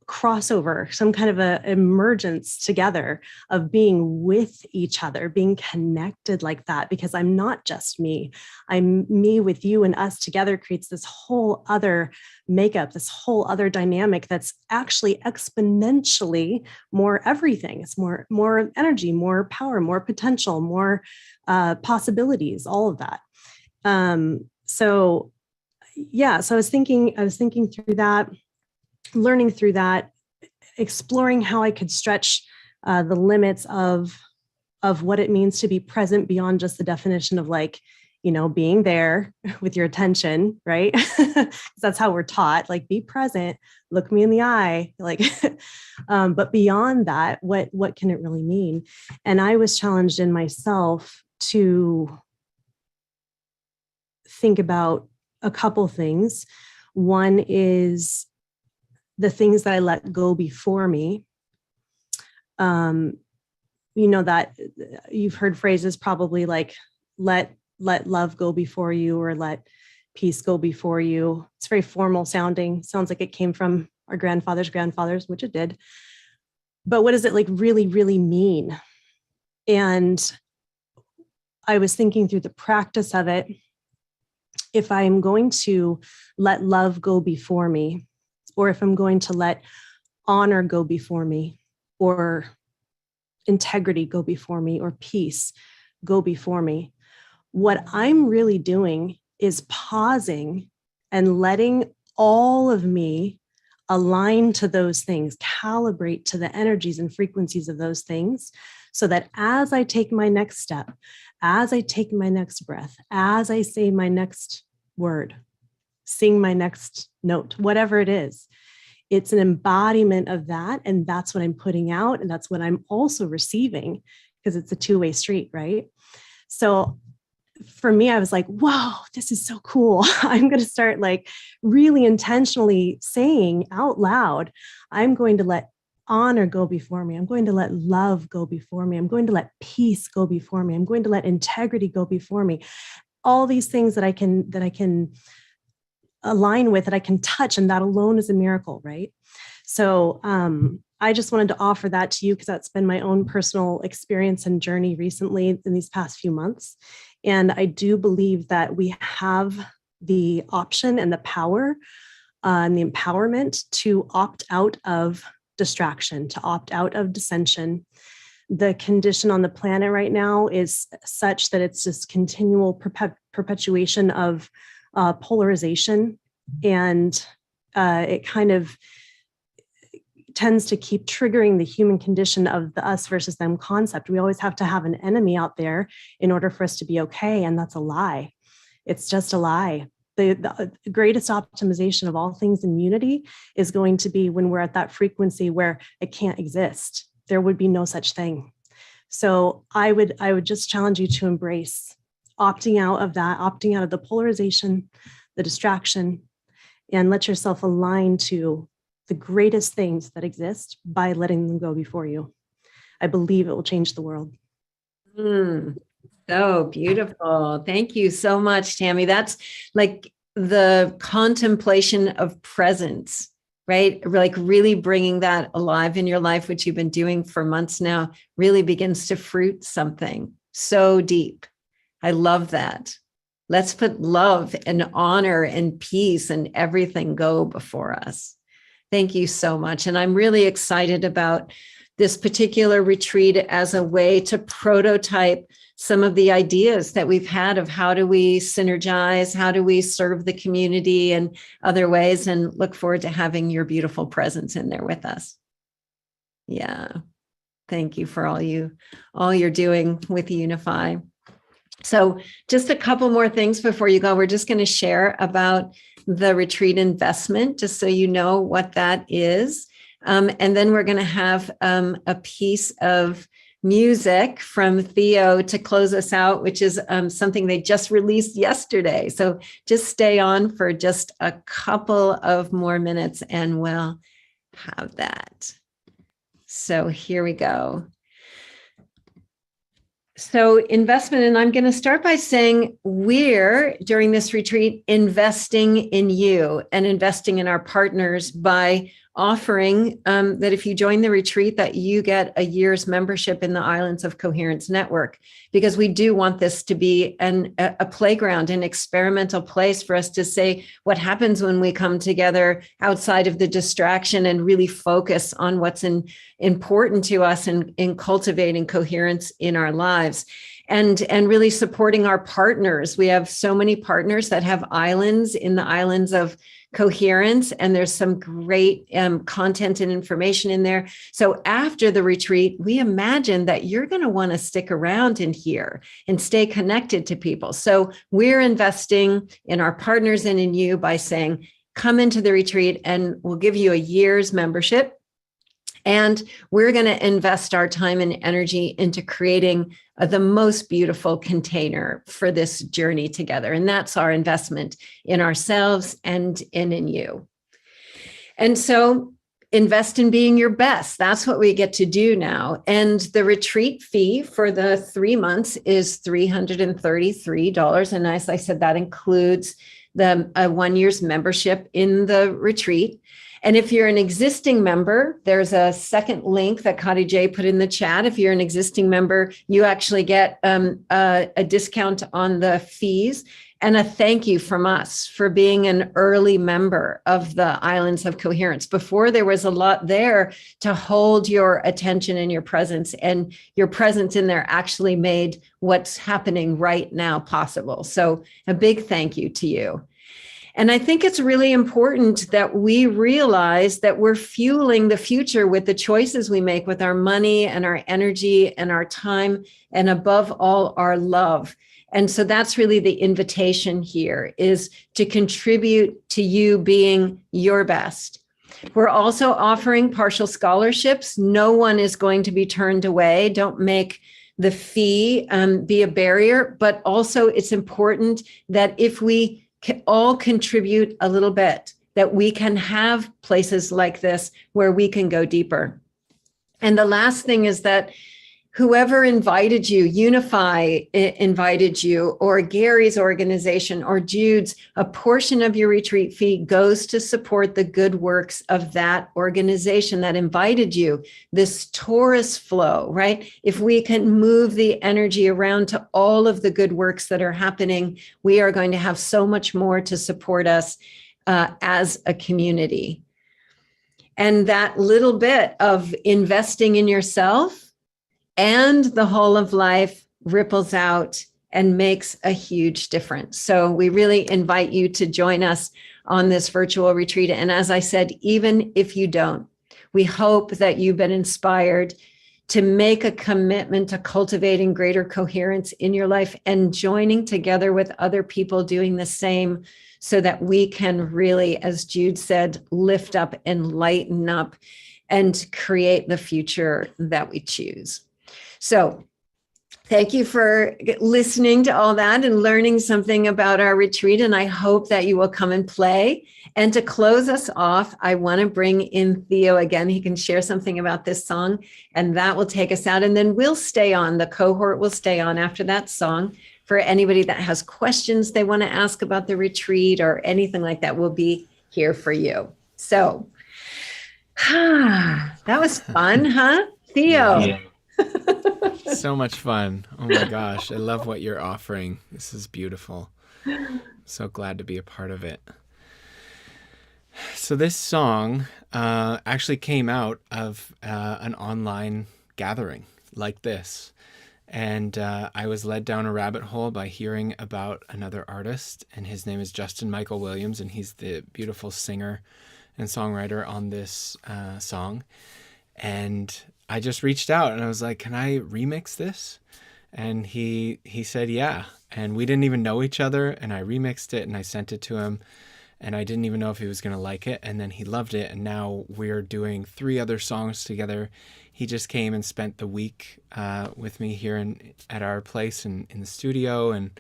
crossover, some kind of a emergence together of being with each other, being connected like that, because I'm not just me. I'm me with you, and us together creates this whole other makeup, this whole other dynamic that's actually exponentially more everything. It's more energy, more power, more potential, more possibilities, all of that. So I was thinking through that, learning through that, exploring how I could stretch the limits of what it means to be present beyond just the definition of, like, being there with your attention, right? That's how we're taught, like, be present, look me in the eye, like, but beyond that, what can it really mean? And I was challenged in myself to think about a couple things. One is the things that I let go before me. That you've heard phrases probably like, let love go before you, or let peace go before you. It's very formal sounding. Sounds like it came from our grandfathers, which it did. But what does it, like, really, really mean? And I was thinking through the practice of it. If I'm going to let love go before me, or if I'm going to let honor go before me, or integrity go before me, or peace go before me, what I'm really doing is pausing and letting all of me align to those things, calibrate to the energies and frequencies of those things, so that as I take my next step, as I take my next breath, as I say my next word, sing my next note, whatever it is, it's an embodiment of that. And that's what I'm putting out. And that's what I'm also receiving, because it's a two-way street, right? So for me, I was like, whoa, this is so cool. I'm going to start like really intentionally saying out loud, I'm going to let honor go before me. I'm going to let love go before me. I'm going to let peace go before me. I'm going to let integrity go before me. All these things that I can align with, that I can touch, and that alone is a miracle, right? So I just wanted to offer that to you because that's been my own personal experience and journey recently in these past few months. And I do believe that we have the option and the power and the empowerment to opt out of distraction, to opt out of dissension. The condition on the planet right now is such that it's this continual perpetuation of polarization, and it kind of tends to keep triggering the human condition of the us versus them concept. We always have to have an enemy out there in order for us to be okay, and that's a lie. It's just a lie. The greatest optimization of all things in unity is going to be when we're at that frequency where it can't exist. There would be no such thing. So I would just challenge you to embrace opting out of that, opting out of the polarization, the distraction, and let yourself align to the greatest things that exist by letting them go before you. I believe it will change the world. So beautiful. Thank you so much, Tammy. That's like the contemplation of presence, right? Like really bringing that alive in your life, which you've been doing for months now, really begins to fruit something so deep. I love that. Let's put love and honor and peace and everything go before us. Thank you so much. And I'm really excited about this particular retreat as a way to prototype some of the ideas that we've had of how do we synergize, how do we serve the community in other ways, and look forward to having your beautiful presence in there with us. Yeah. Thank you for all you're doing with Unify. So just a couple more things before you go. We're just going to share about the retreat investment, just so you know what that is. And then we're going to have a piece of music from Theo to close us out, which is something they just released yesterday. So just stay on for just a couple of more minutes and we'll have that. So here we go. So investment, and I'm going to start by saying we're, during this retreat, investing in you and investing in our partners by offering that if you join the retreat, that you get a year's membership in the Islands of Coherence network, because we do want this to be a playground, an experimental place for us to say what happens when we come together outside of the distraction and really focus on what's important to us in cultivating coherence in our lives. And really supporting our partners. We have so many partners that have islands in the Islands of Coherence, and there's some great content and information in there. So after the retreat, we imagine that you're going to want to stick around in here and stay connected to people. So we're investing in our partners and in you by saying, come into the retreat and we'll give you a year's membership. And we're going to invest our time and energy into creating the most beautiful container for this journey together. And that's our investment in ourselves and in you. And so invest in being your best. That's what we get to do now. And the retreat fee for the 3 months is $333. And as I said, that includes the 1 year's membership in the retreat. And if you're an existing member, there's a second link that Kati J put in the chat. If you're an existing member, you actually get a discount on the fees and a thank you from us for being an early member of the Islands of Coherence. Before, there was a lot there to hold your attention and your presence, and your presence in there actually made what's happening right now possible. So a big thank you to you. And I think it's really important that we realize that we're fueling the future with the choices we make with our money and our energy and our time, and above all, our love. And so that's really the invitation here, is to contribute to you being your best. We're also offering partial scholarships. No one is going to be turned away. Don't make the fee be a barrier, but also it's important that if we can all contribute a little bit, that we can have places like this where we can go deeper. And the last thing is that whoever invited you, Unify invited you, or Gary's organization, or Jude's, a portion of your retreat fee goes to support the good works of that organization that invited you. This torus flow, right? If we can move the energy around to all of the good works that are happening, we are going to have so much more to support us as a community. And that little bit of investing in yourself and the whole of life ripples out and makes a huge difference. So we really invite you to join us on this virtual retreat. And as I said, even if you don't, we hope that you've been inspired to make a commitment to cultivating greater coherence in your life and joining together with other people doing the same, so that we can really, as Jude said, lift up and lighten up and create the future that we choose. So thank you for listening to all that and learning something about our retreat. And I hope that you will come and play. And to close us off, I want to bring in Theo again. He can share something about this song, and that will take us out. And then we'll stay on. The cohort will stay on after that song. For anybody that has questions they want to ask about the retreat or anything like that, we'll be here for you. So that was fun, huh? Theo. Yeah. So much fun. Oh my gosh. I love what you're offering. This is beautiful. So glad to be a part of it. So this song actually came out of an online gathering like this. And I was led down a rabbit hole by hearing about another artist, and his name is Justin Michael Williams, and he's the beautiful singer and songwriter on this song. And I just reached out and I was like, can I remix this? And he said, yeah. And we didn't even know each other, and I remixed it and I sent it to him, and I didn't even know if he was going to like it. And then he loved it. And now we're doing 3 other songs together. He just came and spent the week with me here at our place in the studio. And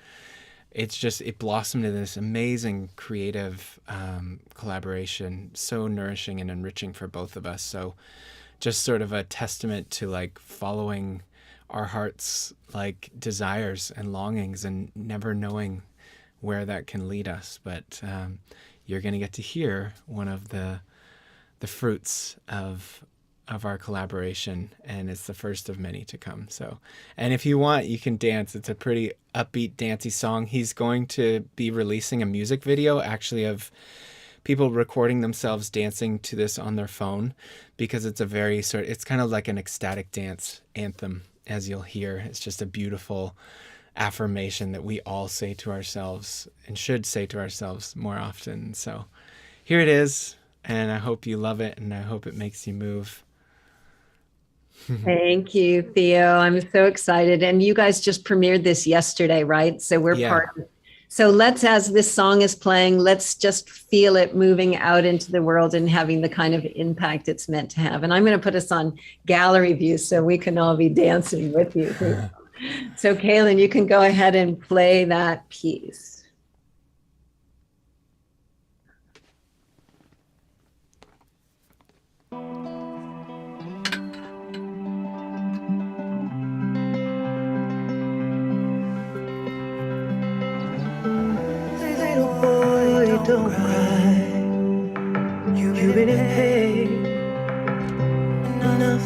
it blossomed into this amazing creative collaboration, so nourishing and enriching for both of us. So just sort of a testament to like following our hearts, like desires and longings, and never knowing where that can lead us. But you're going to get to hear one of the fruits of our collaboration, and it's the first of many to come. So, and if you want, you can dance. It's a pretty upbeat, dancey song. He's going to be releasing a music video, actually, of people recording themselves dancing to this on their phone, because it's it's kind of like an ecstatic dance anthem, as you'll hear. It's just a beautiful affirmation that we all say to ourselves and should say to ourselves more often. So here it is, and I hope you love it, and I hope it makes you move. Thank you, Theo. I'm so excited. And you guys just premiered this yesterday, right? So we're part of it. So let's, as this song is playing, let's just feel it moving out into the world and having the kind of impact it's meant to have. And I'm going to put us on gallery view so we can all be dancing with you. So Kaylin, you can go ahead and play that piece. Don't cry, you've been in pain enough.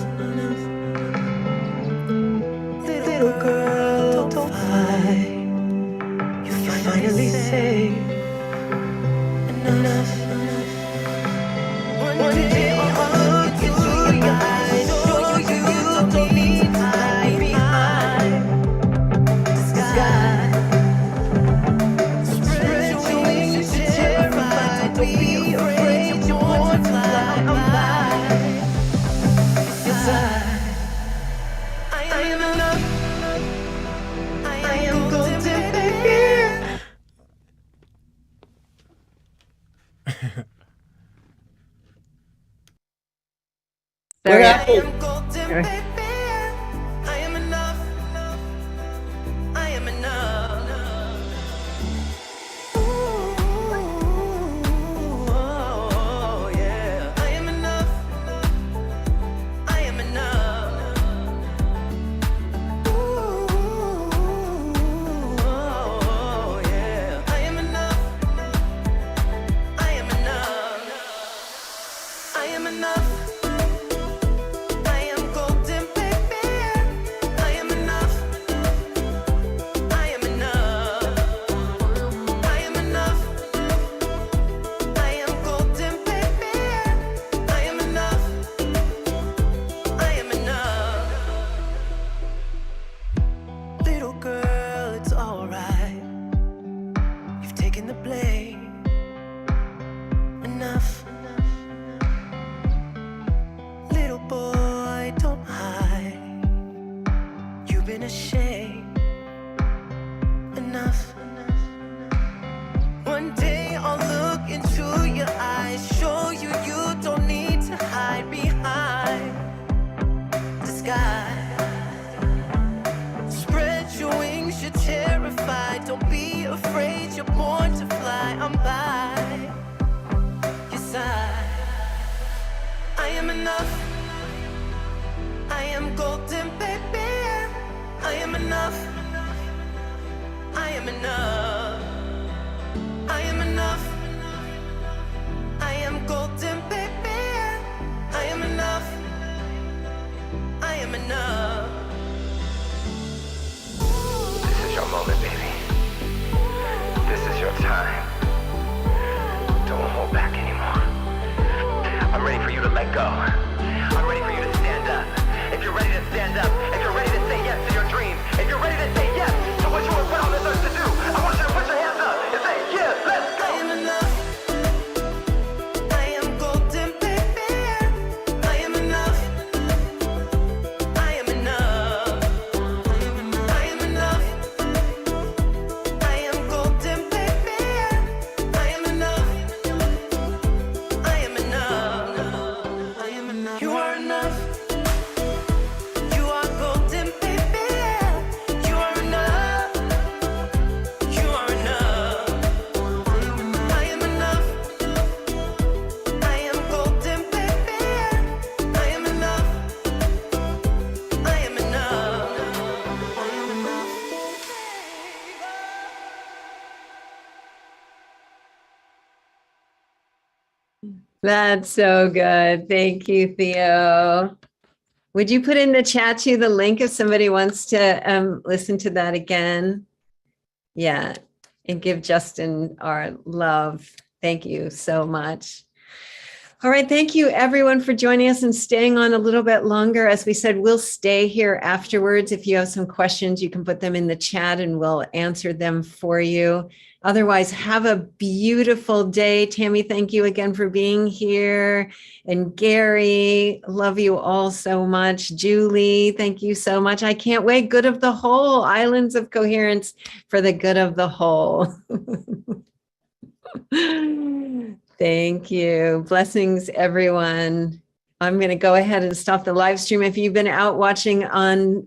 Little girl, don't fight, you're finally safe enough. One day I'll look into your eyes, show you don't need to hide behind the sky. Be afraid, you want to fly by. Yes, I am enough. I am golden, baby. Sorry. I am golden, baby. I am enough. afraid, you're born to fly. I'm by your side. I am enough. I am golden, baby. I am enough. I am enough. I am enough. I am golden, baby. I am enough. I am enough. This is your moment, baby. This is your time. Don't hold back anymore. I'm ready for you to let go. I'm ready for you to stand up. If you're ready to stand up, if you're ready to say yes to your dreams, if you're ready to say yes to what you were put on this earth to do, I want you to put your hands up and say, yes, let's go. I am enough. I am golden, baby. I am enough. I am enough. I am enough. I am golden, baby. I am enough. I am enough. I am enough. You are enough. You are golden, baby. You are enough. You are enough. I am enough. I am golden, baby. I am enough. I am enough. That's so good. Thank you, Theo. Would you put in the chat too the link if somebody wants to listen to that again? Yeah, and give Justin our love. Thank you so much. All right, thank you everyone for joining us and staying on a little bit longer. As we said, we'll stay here afterwards. If you have some questions, you can put them in the chat and we'll answer them for you. Otherwise, have a beautiful day. Tammy, thank you again for being here. And Gary, love you all so much. Julie, thank you so much. I can't wait. Good of the whole, Islands of Coherence for the good of the whole. Thank you. Blessings, everyone. I'm going to go ahead and stop the live stream. If you've been out watching on